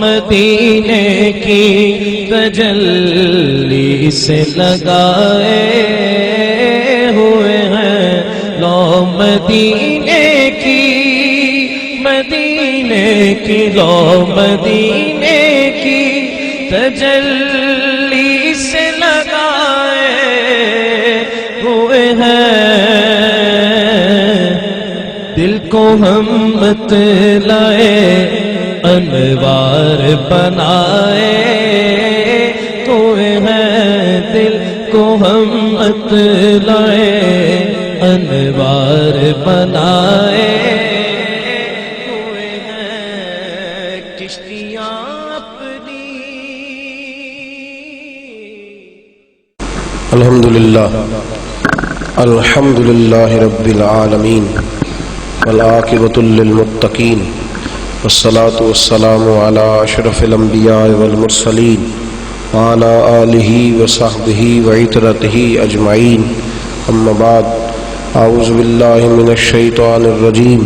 مدینے کی تجلی سے لگائے ہوئے ہیں، لو مدینے کی لو مدینے کی تجلی سے لگائے ہوئے ہیں، دل کو ہم بتلائے انوار بنائے ہوئے ہیں، دل کو ہم بتلائے انوار بنائے ہوئے ہیں، کشتیاں اپنی۔ الحمدللہ رب العالمین والعاقبۃ للمتقین والصلاة والسلام علی اشرف الانبیاء والمرسلین وعلی آلہ وصحبہ وعترتہ اجمعین، اما بعد، اعوذ باللہ من الشیطان الرجیم،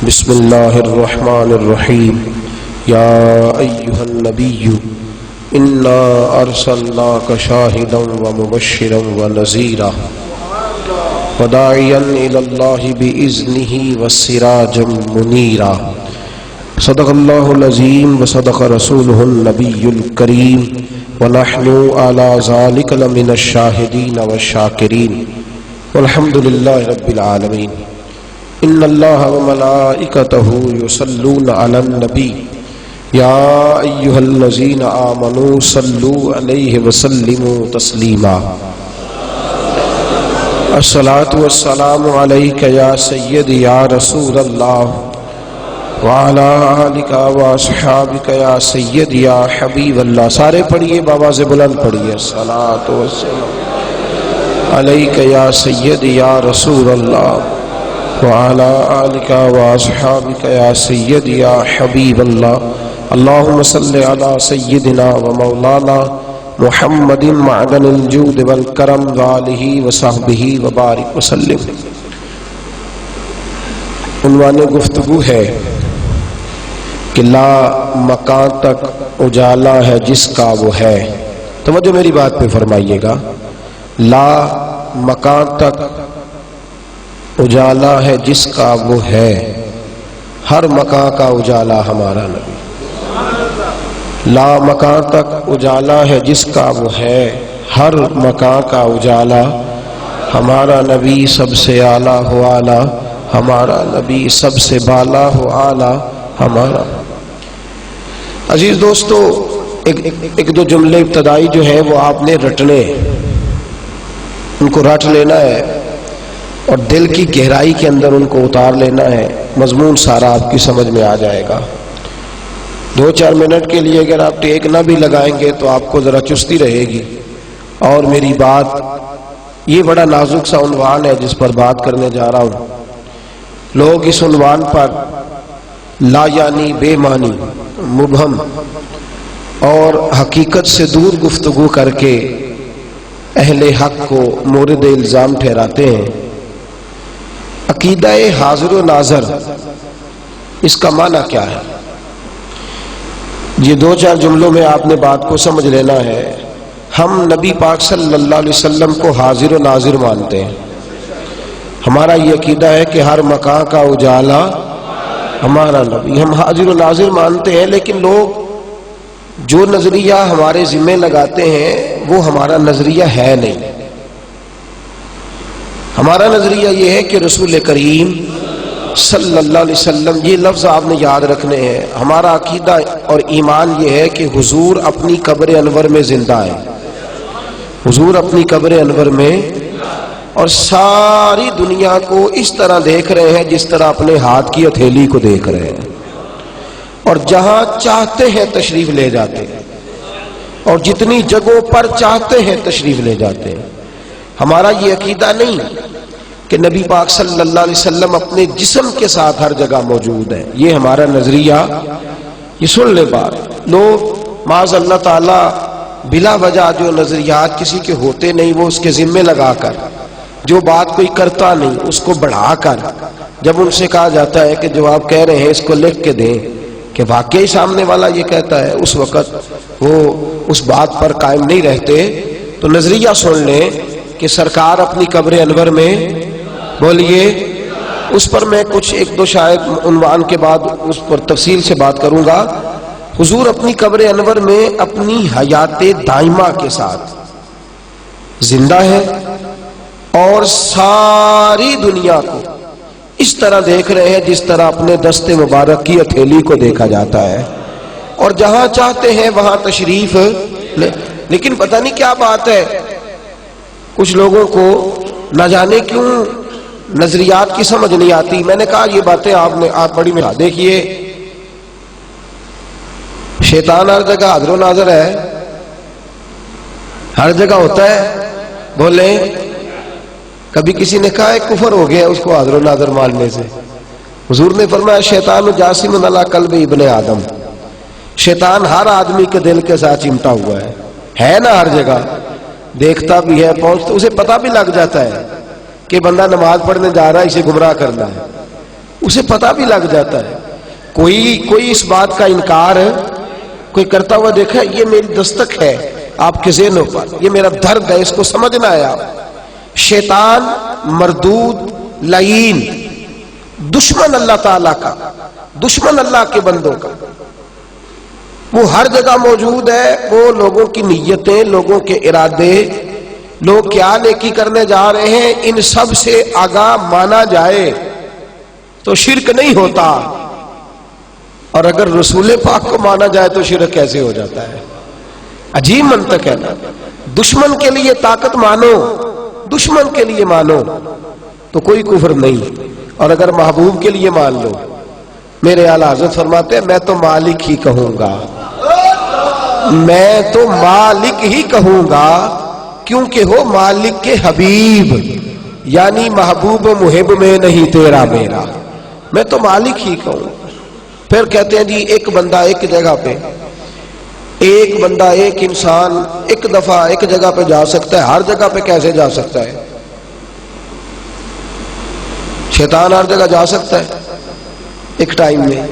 بسم اللہ الرحمن الرحیم، یا ایہا النبی انا ارسلناک شاہدا ومبشرا ونذیرا وداعیا الی اللہ باذنہ وسراجا منیرا۔ صدق اللہ العظیم وصدق رسولہ النبی الکریم ونحن علی ذلک لمن الشاہدین والشاکرین والحمد للہ رب العالمین۔ ان اللہ وملائکتہ یصلون علی النبی یا ایہا الذین آمنوا صلوا علیہ وسلموا تسلیما۔ الصلاۃ والسلام علیک یا سیدی یا رسول اللہ وعلی آلک واصحابک یا سیدی یا حبیب اللہ۔ سارے پڑھیے، بآواز بلند پڑھیے، الصلاۃ والسلام علیک یا سیدی یا رسول اللہ وعلی آلک واصحابک یا سیدی یا حبیب اللہ۔ اللہم صلی علی سیدنا و مولانا محمد معدن الجود والکرم وآلہ وصحبہ وبارک وسلم۔ عنوان گفتگو ہے کہ لا مکان تک اجالا ہے جس کا وہ ہے۔ توجہ میری بات پہ فرمائیے گا، لا مکان تک اجالا ہے جس کا وہ ہے، ہر مکان کا اجالا ہمارا نبی۔ لا مکان تک اجالا ہے جس کا وہ ہے، ہر مکان کا اجالا ہمارا نبی، سب سے اعلیٰ ہو اعلیٰ ہمارا نبی، سب سے بالا ہو اعلیٰ ہمارا۔ عزیز دوستو، ایک دو جملے ابتدائی جو ہے وہ آپ نے رٹنے، ان کو رٹ لینا ہے اور دل کی گہرائی کے اندر ان کو اتار لینا ہے، مضمون سارا آپ کی سمجھ میں آ جائے گا۔ 2-4 منٹ کے لیے اگر آپ ٹیک نہ بھی لگائیں گے تو آپ کو ذرا چستی رہے گی۔ اور میری بات، یہ بڑا نازک سا عنوان ہے جس پر بات کرنے جا رہا ہوں۔ لوگ اس عنوان پر لا یعنی، بے معنی، مبہم اور حقیقت سے دور گفتگو کر کے اہل حق کو مورد الزام ٹھہراتے ہیں۔ عقیدہ حاضر و ناظر، اس کا معنی کیا ہے؟ یہ 2-4 جملوں میں آپ نے بات کو سمجھ لینا ہے۔ ہم نبی پاک صلی اللہ علیہ وسلم کو حاضر و ناظر مانتے ہیں۔ ہمارا یہ عقیدہ ہے کہ ہر مکان کا اجالا ہمارا نبی، ہم حاضر و ناظر مانتے ہیں، لیکن لوگ جو نظریہ ہمارے ذمہ لگاتے ہیں وہ ہمارا نظریہ ہے نہیں۔ ہمارا نظریہ یہ ہے کہ رسول کریم صلی اللہ علیہ وسلم، یہ لفظ آپ نے یاد رکھنے ہیں۔ ہمارا عقیدہ اور ایمان یہ ہے کہ حضور اپنی قبر انور میں زندہ ہے، حضور اپنی قبر انور میں، اور ساری دنیا کو اس طرح دیکھ رہے ہیں جس طرح اپنے ہاتھ کی ہتھیلی کو دیکھ رہے ہیں، اور جہاں چاہتے ہیں تشریف لے جاتے ہیں، اور جتنی جگہوں پر چاہتے ہیں تشریف لے جاتے ہیں۔ ہمارا یہ عقیدہ نہیں کہ نبی پاک صلی اللہ علیہ وسلم اپنے جسم کے ساتھ ہر جگہ موجود ہے، یہ ہمارا نظریہ۔ یہ سن لے بات، لوگ معاذ اللہ تعالی بلا وجہ جو نظریات کسی کے ہوتے نہیں وہ اس کے ذمے لگا کر، جو بات کوئی کرتا نہیں اس کو بڑھا کر، جب ان سے کہا جاتا ہے کہ جو آپ کہہ رہے ہیں اس کو لکھ کے دیں، کہ واقعی سامنے والا یہ کہتا ہے، اس وقت وہ اس بات پر قائم نہیں رہتے، تو نظریہ سن لیں کہ سرکار اپنی قبر انور میں، بولیے، اس پر میں کچھ ایک دو شاید عنوان کے بعد اس پر تفصیل سے بات کروں گا۔ حضور اپنی قبر انور میں اپنی حیات دائمہ کے ساتھ زندہ ہے اور ساری دنیا کو اس طرح دیکھ رہے ہیں جس طرح اپنے دست مبارک کی ہتھیلی کو دیکھا جاتا ہے، اور جہاں چاہتے ہیں وہاں تشریف لے۔ لیکن پتہ نہیں کیا بات ہے، کچھ لوگوں کو نہ جانے کیوں نظریات کی سمجھ نہیں آتی۔ میں نے کہا یہ باتیں آپ بڑی میں دیکھیے، شیطان ہر جگہ حاضر و ناظر ہے، ہر جگہ ہوتا ہے، بولیں۔ کبھی کسی نے کہا ہے کفر ہو گیا اس کو حاضر و ناظر ماننے سے۔ حضور نے فرمایا شیطان جاسم علی قلب ابن آدم، شیطان ہر آدمی کے دل کے ساتھ چمٹا ہوا ہے نا، ہر جگہ دیکھتا بھی ہے، پہنچتا، اسے پتہ بھی لگ جاتا ہے کہ بندہ نماز پڑھنے جا رہا ہے، اسے گمراہ کرنا ہے، اسے پتہ بھی لگ جاتا ہے۔ کوئی اس بات کا انکار کوئی کرتا ہوا دیکھا، یہ میری دستک ہے آپ کے ذہنوں پر، یہ میرا درد ہے، اس کو سمجھنا ہے آپ۔ شیطان مردود لعین، دشمن اللہ تعالیٰ کا، دشمن اللہ کے بندوں کا، وہ ہر جگہ موجود ہے۔ وہ لوگوں کی نیتیں، لوگوں کے ارادے، لوگ کیا نیکی کرنے جا رہے ہیں، ان سب سے آگاہ مانا جائے تو شرک نہیں ہوتا، اور اگر رسول پاک کو مانا جائے تو شرک کیسے ہو جاتا ہے؟ عجیب منطق ہے نا۔ دشمن کے لیے طاقت مانو، دشمن کے لیے مانو تو کوئی کفر نہیں، اور اگر محبوب کے لیے مان لو، میرے اعلیٰ حضرت فرماتے ہیں میں تو مالک ہی کہوں گا، میں تو مالک ہی کہوں گا، کیونکہ ہو مالک کے حبیب، یعنی محبوب و محب میں نہیں تیرا میرا، میں تو مالک ہی کہوں۔ پھر کہتے ہیں جی ایک بندہ ایک جگہ پہ، ایک بندہ ایک انسان ایک دفعہ ایک جگہ پہ جا سکتا ہے، ہر جگہ پہ کیسے جا سکتا ہے؟ شیطان ہر جگہ جا سکتا ہے ایک ٹائم میں؟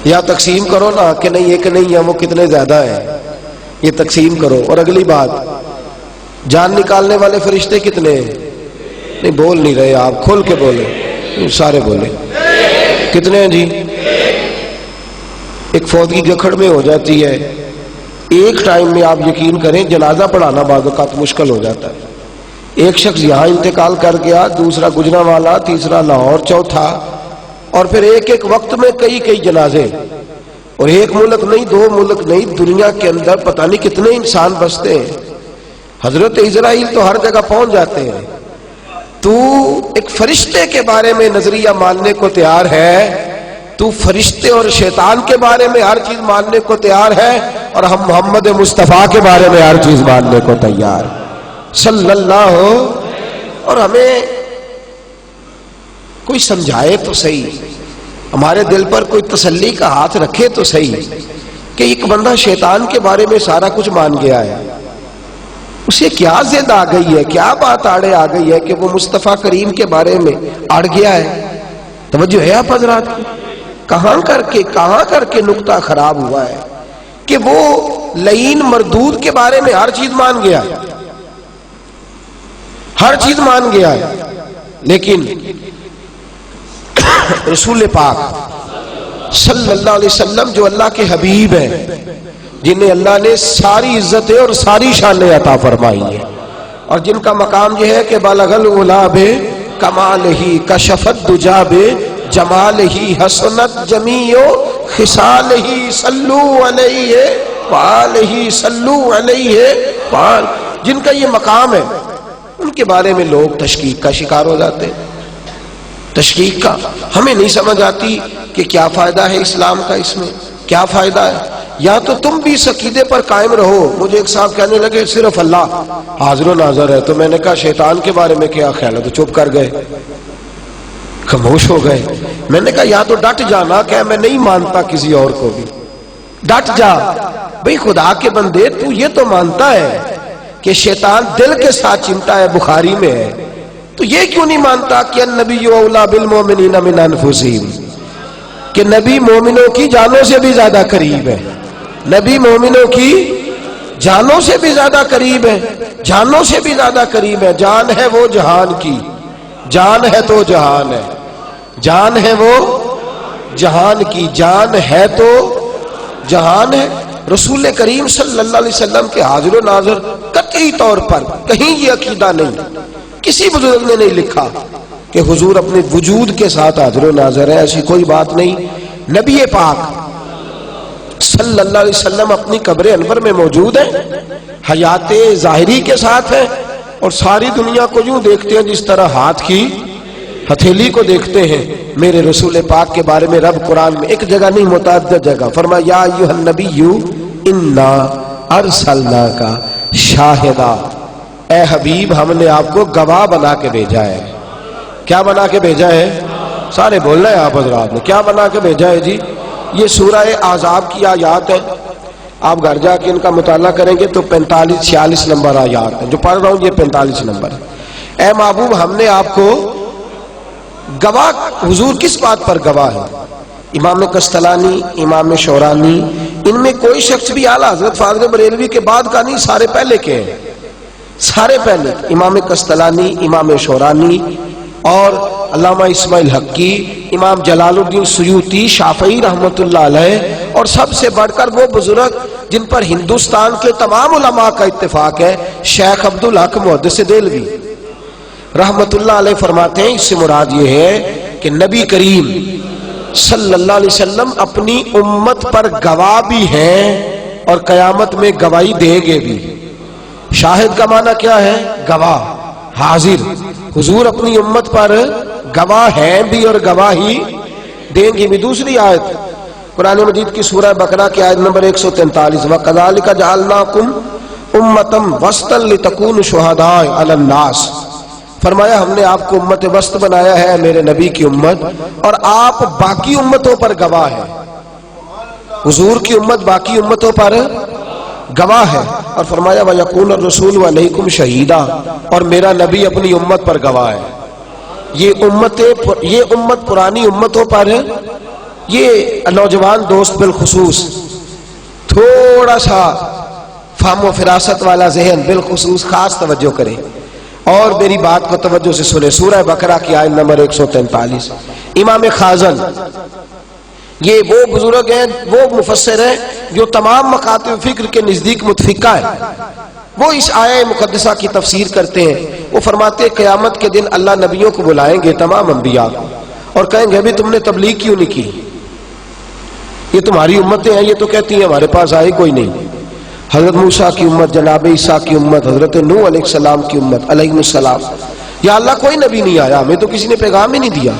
یا تقسیم کرو نا کہ نہیں ایک نہیں ہے، وہ کتنے زیادہ ہیں، یہ تقسیم کرو۔ اور اگلی بات، جان نکالنے والے فرشتے کتنے ہیں؟ نہیں بول نہیں رہے آپ، کھول کے بولے، سارے بولے، کتنے ہیں جی؟ ایک فوت کی گکھڑ میں ہو جاتی ہے، ایک ٹائم میں آپ یقین کریں جنازہ پڑھانا بعض اوقات مشکل ہو جاتا ہے۔ ایک شخص یہاں انتقال کر گیا، دوسرا گجرانوالہ، تیسرا لاہور، چوتھا، اور پھر ایک وقت میں کئی جنازے، اور ایک ملک نہیں، دو ملک نہیں، دنیا کے اندر پتہ نہیں کتنے انسان بستے ہیں۔ حضرت اسرائیل تو ہر جگہ پہنچ جاتے ہیں، تو ایک فرشتے کے بارے میں نظریہ ماننے کو تیار ہے، تو فرشتے اور شیطان کے بارے میں ہر چیز ماننے کو تیار ہے، اور ہم محمد مصطفیٰ کے بارے میں ہر چیز ماننے کو تیار صلی اللہ ہو۔ اور ہمیں کوئی سمجھائے تو صحیح، ہمارے دل پر کوئی تسلی کا ہاتھ رکھے تو صحیح، کہ ایک بندہ شیطان کے بارے میں سارا کچھ مان گیا ہے، اسے کیا ضد آ گئی ہے، کیا بات آڑے آ گئی ہے کہ وہ مصطفیٰ کریم کے بارے میں اڑ گیا ہے؟ توجہ ہے آپ حضرات؟ کہاں کر کے نقطہ خراب ہوا ہے کہ وہ لعین مردود کے بارے میں ہر چیز مان گیا ہے، ہر چیز مان گیا ہے، لیکن رسول پاک صلی اللہ علیہ وسلم جو اللہ کے حبیب ہیں، جنہیں اللہ نے ساری عزتیں اور ساری شانیں عطا فرمائی ہیں، اور جن کا مقام یہ ہے کہ بالغ العلا بکمالہ کشفت دجا بجمالہ حسنت جمیع خصالہ صلو علیہ وآلہ صلو علیہ جن کا یہ مقام ہے، ان کے بارے میں لوگ تشکیک کا شکار ہو جاتے ہیں، تشکیک کا۔ ہمیں نہیں سمجھ آتی کہ کیا فائدہ ہے اسلام کا، اس میں کیا فائدہ ہے؟ یا تو تم بھی اس عقیدے پر قائم رہو۔ مجھے ایک صاحب کہنے لگے صرف اللہ حاضر و ناظر ہے، تو میں نے کہا شیطان کے بارے میں کیا خیال ہے؟ تو چپ کر گئے، خاموش ہو گئے۔ میں نے کہا یا تو ڈٹ جانا کہ میں نہیں مانتا کسی اور کو بھی، ڈٹ جا بھئی، خدا کے بندے تو یہ تو مانتا ہے کہ شیطان دل کے ساتھ چمٹا ہے، بخاری میں ہے، تو یہ کیوں نہیں مانتا کہ النبی اولیٰ بالمؤمنین من انفسہم؟ کہ نبی مومنوں کی جانوں سے بھی زیادہ قریب ہے، نبی مومنوں کی جانوں سے بھی زیادہ قریب ہے، جانوں سے بھی زیادہ قریب ہے۔ جان ہے وہ جہان کی، جان ہے تو جہان ہے، جان ہے وہ جہان کی، جان ہے تو جہان ہے۔ رسول کریم صلی اللہ علیہ وسلم کے حاضر و ناظر قطعی طور پر کہیں یہ عقیدہ نہیں، کسی بزرگ نے نہیں لکھا کہ حضور اپنے وجود کے ساتھ حاضر و ناظر ہے، ایسی کوئی بات نہیں۔ نبی پاک صلی اللہ علیہ وسلم اپنی قبر انور میں موجود ہیں، حیات ظاہری کے ساتھ ہیں، اور ساری دنیا کو یوں دیکھتے ہیں جس طرح ہاتھ کی ہتھیلی کو دیکھتے ہیں۔ میرے رسول پاک کے بارے میں رب قرآن میں ایک جگہ نہیں متعدد جگہ فرمایا یا ایھا النبی انا ارسلناک شاہدا، اے حبیب ہم نے آپ کو گواہ بنا کے بھیجا ہے۔ کیا بنا کے بھیجا ہے؟ سارے بولنا ہے آپ حضرات نے، کیا بنا کے بھیجا ہے جی؟ یہ سورہ احزاب کی آیات ہے، آپ گھر جا کے ان کا مطالعہ کریں گے تو 45-46 نمبر آیات ہیں، جو پڑھ رہا ہوں یہ 45 نمبر ہے۔ اے محبوب ہم نے آپ کو گواہ، حضور کس بات پر گواہ ہے؟ امام قسطلانی، امام شورانی، ان میں کوئی شخص بھی اعلیٰ حضرت فاضل بریلوی کے بعد کا نہیں، سارے پہلے کے ہیں، سارے پہلے۔ امام قسطلانی، امام شورانی اور علامہ اسماعیل حقی، امام جلال الدین سیوطی، شافعی رحمۃ اللہ علیہ، اور سب سے بڑھ کر وہ بزرگ جن پر ہندوستان کے تمام علماء کا اتفاق ہے، شیخ عبدالحق محدث دہلوی رحمۃ اللہ علیہ فرماتے ہیں اس سے مراد یہ ہے کہ نبی کریم صلی اللہ علیہ وسلم اپنی امت پر گواہ بھی ہیں اور قیامت میں گواہی دیں گے بھی۔ شاہد کا معنی کیا ہے؟ گواہ، حاضر۔ حضور اپنی امت پر گواہ ہیں بھی اور گواہی دیں گے بھی۔ دوسری آیت قرآن مجید کی سورہ بقرہ کی آیت نمبر 143 وَكَذَلِكَ جَعَلْنَاكُمْ أُمَّةً وَسْطًا لِتَكُونُوا شُهَدَاءَ عَلَى النَّاسِ، فرمایا ہم نے آپ کو امت وسط بنایا ہے، میرے نبی کی امت، اور آپ باقی امتوں پر گواہ ہیں۔ حضور کی امت باقی امتوں پر گواہ ہے، اور فرمایا وَيَكُونَ الرَّسُولُ عَلَيْكُمْ شَهِيدًا، اور میرا نبی اپنی امت پر گواہ ہے۔ یہ امت پرانی امتوں پر ہے۔ یہ نوجوان دوست بالخصوص تھوڑا سا فہم و فراست والا ذہن بالخصوص خاص توجہ کریں اور میری بات کو توجہ سے سنیں۔ سورہ بقرہ کی آیت نمبر 143۔ امام خازن یہ وہ بزرگ ہیں، وہ مفسر ہیں جو تمام مکاتب فکر کے نزدیک متفقہ ہیں۔ وہ اس آیہ مقدسہ کی تفسیر کرتے ہیں۔ وہ فرماتے ہیں قیامت کے دن اللہ نبیوں کو بلائیں گے، تمام انبیاء کو، اور کہیں گے ابھی تم نے تبلیغ کیوں نہیں کی؟ یہ تمہاری امتیں ہیں، یہ تو کہتی ہیں ہمارے پاس آئے کوئی نہیں۔ حضرت موسیٰ کی امت، جناب عیسیٰ کی امت، حضرت نوح علیہ السلام کی امت علیہ السلام، یا اللہ کوئی نبی نہیں آیا، ہمیں تو کسی نے پیغام ہی نہیں دیا۔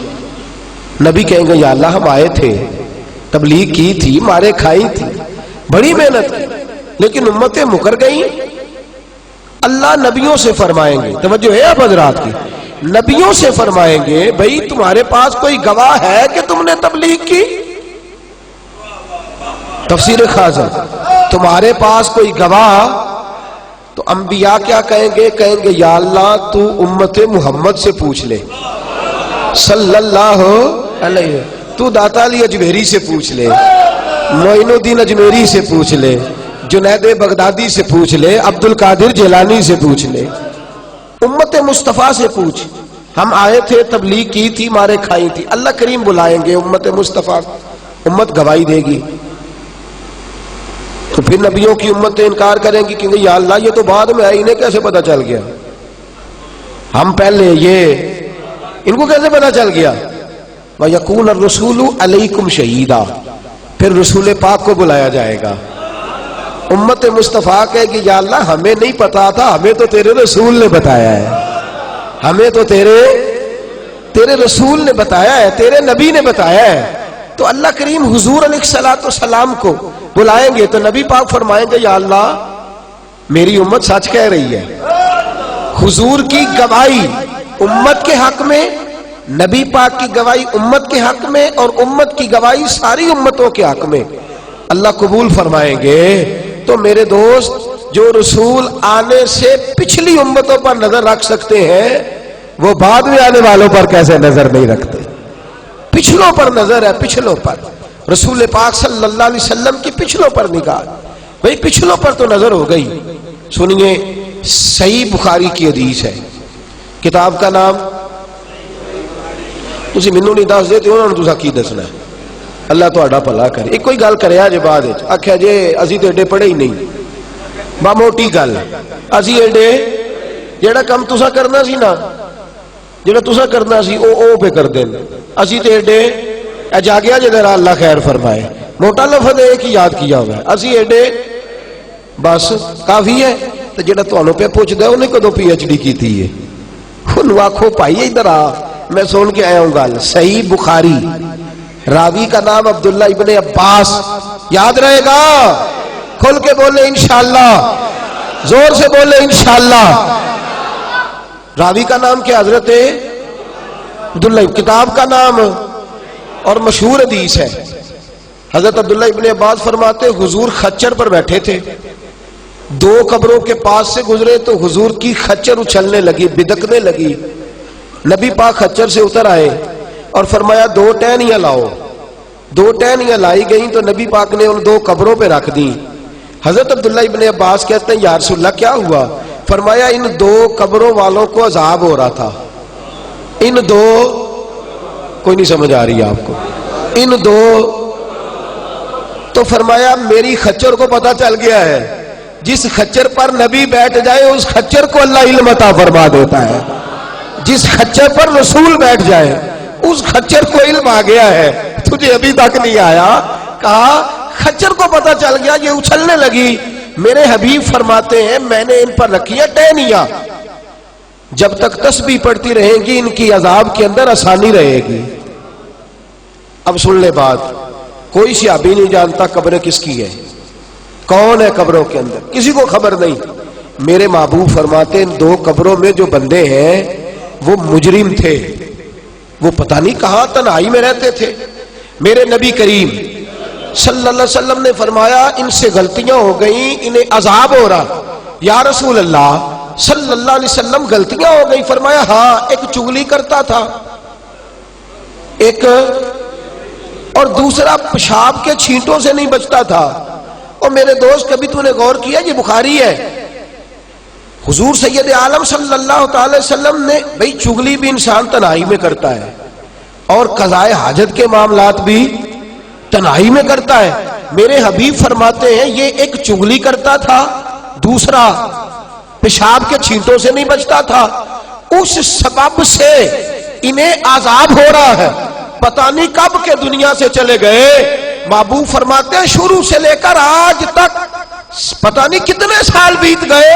نبی کہیں گے یا اللہ ہم آئے تھے، تبلیغ کی تھی، مارے کھائی تھی، بڑی محنت کی، لیکن امتیں مکر گئیں۔ اللہ نبیوں سے فرمائیں گے، توجہ ہے آپ حضرات کی، نبیوں سے فرمائیں گے بھئی تمہارے پاس کوئی گواہ ہے کہ تم نے تبلیغ کی؟ تفسیر خازن، تمہارے پاس کوئی گواہ؟ تو انبیاء کیا کہیں گے؟ کہیں گے یا اللہ تو امت محمد سے پوچھ لے صلی اللہ علیہ، تو داتا علی اجمیری سے پوچھ لے، معین الدین اجمیری سے پوچھ لے، جنید بغدادی سے پوچھ لے، عبد القادر جیلانی سے پوچھ لے، امت مصطفیٰ سے پوچھ، ہم آئے تھے، تبلیغ کی تھی، مارے کھائی تھی۔ اللہ کریم بلائیں گے امت مصطفیٰ، امت گواہی دے گی۔ تو پھر نبیوں کی امت انکار کریں گی کہ یا اللہ یہ تو بعد میں آئی، انہیں کیسے پتا چل گیا؟ ہم پہلے، یہ ان کو کیسے پتا چل گیا؟ وَيَكُونَ الرَّسُولُ عَلَيْكُمْ شَهِيدًا، پھر رسول پاک کو بلایا جائے گا۔ امت مصطفیٰ کہے گی یا اللہ ہمیں نہیں پتا تھا، ہمیں تو تیرے رسول نے بتایا ہے، ہمیں تو تیرے رسول نے بتایا ہے، تیرے نبی نے بتایا ہے۔ تو اللہ کریم حضور علیہ السلام کو بلائیں گے تو نبی پاک فرمائیں گے یا اللہ میری امت سچ کہہ رہی ہے۔ حضور کی گواہی امت کے حق میں، نبی پاک کی گواہی امت کے حق میں، اور امت کی گواہی ساری امتوں کے حق میں اللہ قبول فرمائیں گے۔ تو میرے دوست جو رسول آنے سے پچھلی امتوں پر نظر رکھ سکتے ہیں وہ بعد میں آنے والوں پر کیسے نظر نہیں رکھتے؟ پچھلوں پر نظر ہے، پچھلوں پر رسول پاک صلی اللہ علیہ وسلم کی پچھلوں پر نگاہ، بھئی پچھلوں پر تو نظر ہو گئی۔ سنیے صحیح بخاری کی حدیث ہے، کتاب کا نام تسی مینوں نہیں دس دے تے انہاں نوں تساں کی دسنا ہے؟ اللہ تہاڈا بھلا کرے۔ ایک کوئی گل کریا جے بعد وچ آکھیا جے اسی تے ایڈے پڑھے ہی نہیں، با موٹی گل اسی ایڈے جیڑا کم تساں کرنا سی نا، جیڑا تساں کرنا سی او پہ کر دین، اسی تے ایڈے جاگیا جے ذرا اللہ خیر فرمائے، موٹا لفظ ایک ہی یاد کیا ہوا ہے، اسی ایڈے بس کافی ہے۔ تو جیڑا تانوں پہ پوچھدا ہے انہیں کدوں پی ایچ ڈی کیتی ہے، انہوں آکھو بھائی ادھر آ، میں سن کے آیا ہوں گل صحیح بخاری، راوی کا نام عبداللہ ابن عباس، یاد رہے گا؟ کھل کے بولے انشاءاللہ، زور سے بولے انشاءاللہ۔ راوی کا نام کیا؟ حضرت عبداللہ، کتاب کا نام اور مشہور حدیث ہے۔ حضرت عبداللہ ابن عباس فرماتے حضور خچر پر بیٹھے تھے، دو قبروں کے پاس سے گزرے تو حضور کی خچر اچھلنے لگی، بدکنے لگی۔ نبی پاک خچر سے اتر آئے اور فرمایا دو ٹہنیاں لاؤ۔ دو ٹہنیاں لائی گئیں تو نبی پاک نے ان دو قبروں پہ رکھ دیں۔ حضرت عبداللہ ابن عباس کہتے ہیں یا رسول اللہ کیا ہوا؟ فرمایا ان دو قبروں والوں کو عذاب ہو رہا تھا، ان دو، کوئی نہیں سمجھ آ رہی آپ کو، ان دو، تو فرمایا میری خچر کو پتہ چل گیا ہے، جس خچر پر نبی بیٹھ جائے اس خچر کو اللہ علم عطا فرما دیتا ہے، جس خچر پر رسول بیٹھ جائے اس خچر کو علم آ گیا ہے، تجھے ابھی تک نہیں آیا؟ کہا خچر کو پتہ چل گیا، یہ اچھلنے لگی۔ میرے حبیب فرماتے ہیں میں نے ان پر رکھی ہے ٹہنیاں، جب تک تسبیح پڑھتی رہیں گی ان کی عذاب کے اندر آسانی رہے گی۔ اب سن لے بات، کوئی صحابی نہیں جانتا قبر کس کی ہے، کون ہے قبروں کے اندر، کسی کو خبر نہیں۔ میرے محبوب فرماتے ان دو قبروں میں جو بندے ہیں وہ مجرم تھے، وہ پتہ نہیں کہاں تنہائی میں رہتے تھے۔ میرے نبی کریم صلی اللہ علیہ وسلم نے فرمایا ان سے غلطیاں ہو گئیں، انہیں عذاب ہو رہا۔ یا رسول اللہ صلی اللہ علیہ وسلم غلطیاں ہو گئی؟ فرمایا ہاں، ایک چغلی کرتا تھا، ایک اور دوسرا پیشاب کے چھینٹوں سے نہیں بچتا تھا۔ اور میرے دوست کبھی تو نے غور کیا، یہ بخاری ہے، حضور سید عالم صلی اللہ تعالی وسلم نے، بھئی چغلی بھی انسان تنہائی میں کرتا ہے اور قضاء حاجت کے معاملات بھی تنہائی میں کرتا ہے۔ میرے حبیب فرماتے ہیں یہ ایک چغلی کرتا تھا، دوسرا پیشاب کے چھینٹوں سے نہیں بچتا تھا، اس سبب سے انہیں عذاب ہو رہا ہے، پتہ نہیں کب کے دنیا سے چلے گئے۔ محبوب فرماتے ہیں شروع سے لے کر آج تک پتہ نہیں کتنے سال بیت گئے،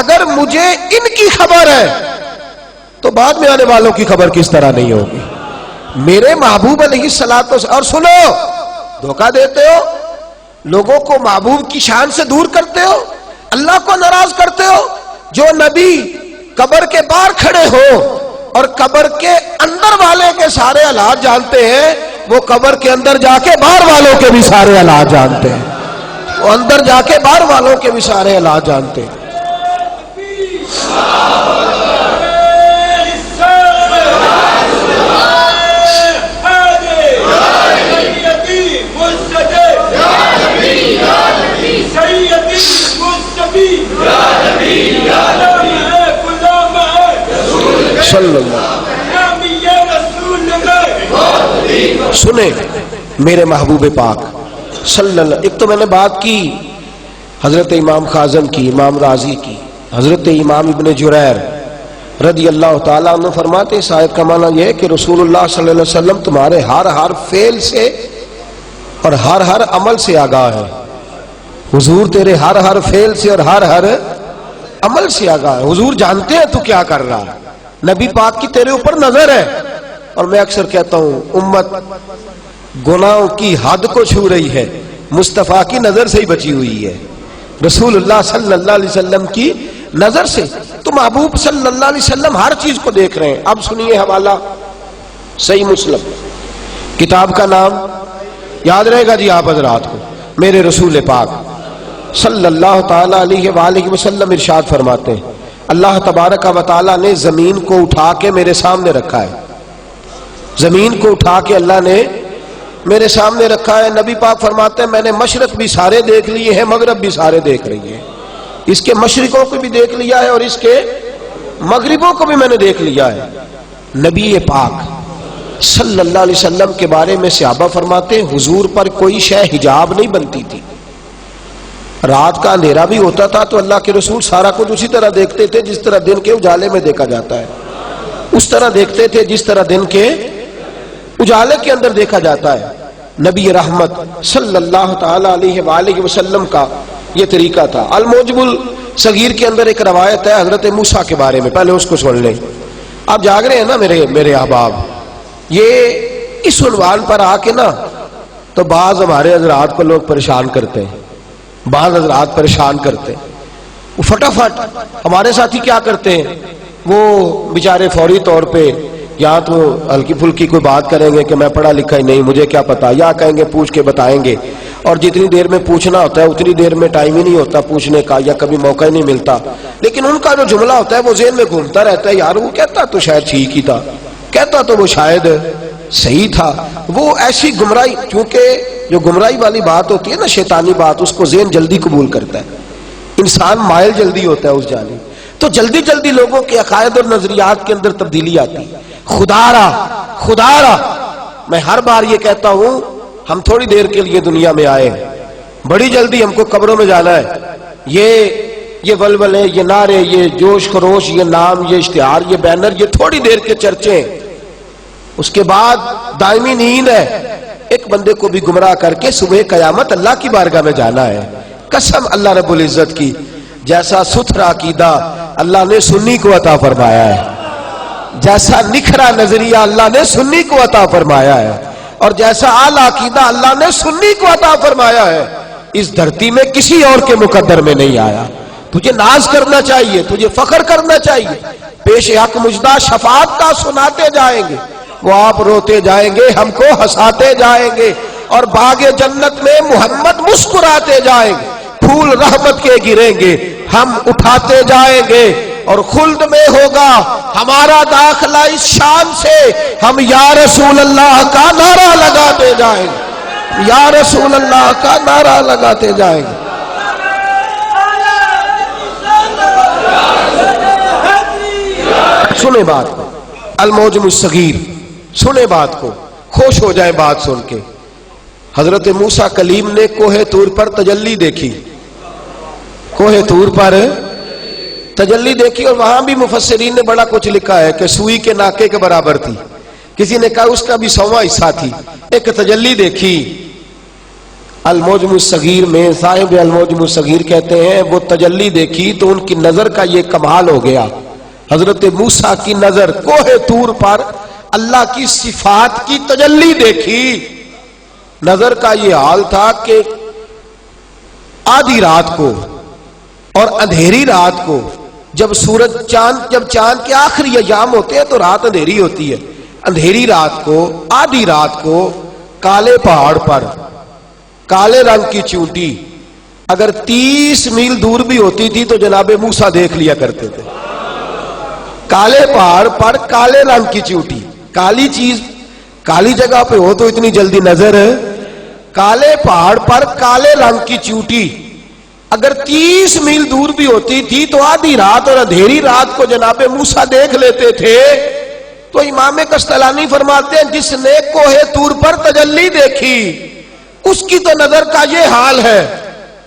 اگر مجھے ان کی خبر ہے تو بعد میں آنے والوں کی خبر کس طرح نہیں ہوگی؟ میرے محبوب علیہ الصلوۃ والسلام، اور سنو، دھوکہ دیتے ہو لوگوں کو، محبوب کی شان سے دور کرتے ہو، اللہ کو ناراض کرتے ہو۔ جو نبی قبر کے باہر کھڑے ہو اور قبر کے اندر والے کے سارے حالات جانتے ہیں، وہ قبر کے اندر جا کے باہر والوں کے بھی سارے حالات جانتے ہیں، وہ اندر جا کے باہر والوں کے بھی سارے حالات جانتے ہیں۔ سنیں میرے محبوب پاک صلی اللہ، ایک تو میں نے بات کی حضرت امام خازن کی، امام رازی کی، حضرت امام ابن جریر رضی اللہ تعالیٰ عنہ فرماتے اس آیت کا معنی یہ ہے کہ رسول اللہ صلی اللہ علیہ وسلم تمہارے ہر فعل سے اور ہر عمل سے آگاہ ہے۔ حضور تیرے ہر فعل سے اور ہر عمل سے آگاہ ہے، حضور جانتے ہیں تو کیا کر رہا ہے، نبی پاک کی تیرے اوپر نظر ہے۔ اور میں اکثر کہتا ہوں امت گناہوں کی حد کو چھو رہی ہے، مصطفیٰ کی نظر سے ہی بچی ہوئی ہے، رسول اللہ صلی اللہ علیہ وسلم کی نظر سے۔ تو محبوب صلی اللہ علیہ وسلم ہر چیز کو دیکھ رہے ہیں۔ اب سنیے حوالہ صحیح مسلم، کتاب کا نام یاد رہے گا جی آپ حضرات کو۔ میرے رسول پاک صلی اللہ تعالی علیہ وآلہ وسلم ارشاد فرماتے ہیں اللہ تبارک و تعالی نے زمین کو اٹھا کے میرے سامنے رکھا ہے، زمین کو اٹھا کے اللہ نے میرے سامنے رکھا ہے. نبی پاک فرماتے ہیں میں نے مشرق بھی سارے دیکھ لیے ہیں, مغرب بھی سارے دیکھ رہی ہیں. اس کے مشرقوں کو بھی دیکھ لیا ہے اور اس کے مغربوں کو بھی میں نے دیکھ لیا ہے. نبی پاک صلی اللہ علیہ وسلم کے بارے میں صحابہ فرماتے ہیں حضور پر کوئی شے حجاب نہیں بنتی تھی. رات کا اندھیرا بھی ہوتا تھا تو اللہ کے رسول سارا کچھ اسی طرح دیکھتے تھے جس طرح دن کے اجالے میں دیکھا جاتا ہے, اس طرح دیکھتے تھے جس طرح دن کے اجالے کے اندر دیکھا جاتا ہے. نبی رحمت صلی اللہ تعالی علیہ وآلہ وسلم کا یہ طریقہ تھا. الموجب الصغیر کے اندر ایک روایت ہے حضرت موسیٰ کے بارے میں, پہلے اس کو سن لیں. آپ جاگ رہے ہیں نا میرے احباب, یہ اس عنوان پر آ کے نا تو بعض ہمارے حضرات کو لوگ پریشان کرتے ہیں, بعض حضرات پریشان کرتے ہیں. وہ فٹافٹ ہمارے ساتھی کیا کرتے ہیں, وہ بیچارے فوری طور پہ یا تو ہلکی پھلکی کوئی بات کریں گے کہ میں پڑھا لکھا ہی نہیں مجھے کیا پتا, یا کہیں گے پوچھ کے بتائیں گے, اور جتنی دیر میں پوچھنا ہوتا ہے اتنی دیر میں ٹائم ہی نہیں ہوتا پوچھنے کا, یا کبھی موقع ہی نہیں ملتا. لیکن ان کا جو جملہ ہوتا ہے وہ ذہن میں گھومتا رہتا ہے, یار وہ کہتا تو شاید ٹھیک ہی تھا, کہتا تو وہ شاید صحیح تھا. وہ ایسی گمراہی, کیونکہ جو گمراہی والی بات ہوتی ہے نا شیطانی بات, اس کو ذہن جلدی قبول کرتا ہے, انسان مائل جلدی ہوتا ہے اس جانب, تو جلدی جلدی لوگوں کے عقائد اور نظریات کے اندر تبدیلی آتی ہے. خدا را میں ہر بار یہ کہتا ہوں ہم تھوڑی دیر کے لیے دنیا میں آئے, بڑی جلدی ہم کو قبروں میں جانا ہے. یہ ولولے, یہ نعرے, یہ جوش خروش, یہ نام, یہ اشتہار, یہ بینر, یہ تھوڑی دیر کے چرچے ہیں. اس کے بعد دائمی نیند ہے. ایک بندے کو بھی گمراہ کر کے صبح قیامت اللہ کی بارگاہ میں جانا ہے. قسم اللہ رب العزت کی, جیسا ستھرا عقیدہ اللہ نے سنی کو عطا فرمایا ہے, جیسا نکھرا نظریہ اللہ نے سنی کو عطا فرمایا ہے, اور جیسا اعلیٰ عقیدہ اللہ نے سنی کو عطا فرمایا ہے, اس دھرتی میں کسی اور کے مقدر میں نہیں آیا. تجھے ناز کرنا چاہیے, تجھے فخر کرنا چاہیے. پیش حق مجدہ شفاعت کا سناتے جائیں گے, وہ آپ روتے جائیں گے, ہم کو ہنساتے جائیں گے, اور باغ جنت میں محمد مسکراتے جائیں گے. پھول رحمت کے گریں گے, ہم اٹھاتے جائیں گے, اور خلد میں ہوگا ہمارا داخلہ اس شان سے ہم یا رسول اللہ کا نعرہ لگاتے جائیں گے, یا رسول اللہ کا نعرہ لگاتے جائیں گے. سنیں بات کو, الموجم الصغیر, سنیں بات کو, خوش ہو جائیں بات سن کے. حضرت موسیٰ کلیم نے کوہ طور پر تجلی دیکھی, کوہ طور پر تجلی دیکھی, اور وہاں بھی مفسرین نے بڑا کچھ لکھا ہے کہ سوئی کے ناکے کے برابر تھی, کسی نے کہا اس کا بھی 100واں حصہ تھی. ایک تجلی دیکھی. الموجم الصغیر میں صاحب الموجم الصغیر کہتے ہیں وہ تجلی دیکھی تو ان کی نظر کا یہ کمال ہو گیا. حضرت موسیٰ کی نظر کوہ طور پر اللہ کی صفات کی تجلی دیکھی. نظر کا یہ حال تھا کہ آدھی رات کو اور اندھیری رات کو, جب چاند کے آخری ایام ہوتے ہیں تو رات اندھیری ہوتی ہے, اندھیری رات کو, آدھی رات کو, کالے پہاڑ پر کالے رنگ کی چونٹی اگر 30 میل دور بھی ہوتی تھی تو جناب موسیٰ دیکھ لیا کرتے تھے. کالے پہاڑ پر کالے رنگ کی چونٹی, کالی چیز کالی جگہ پہ ہو تو اتنی جلدی نظر, کالے پہاڑ پر کالے رنگ کی چونٹی اگر 30 میل دور بھی ہوتی تھی تو آدھی رات اور اندھیری رات کو جناب موسیٰ دیکھ لیتے تھے. تو امام کشتلانی فرماتے ہیں جس نے کوہ طور پر تجلی دیکھی اس کی تو نظر کا یہ حال ہے,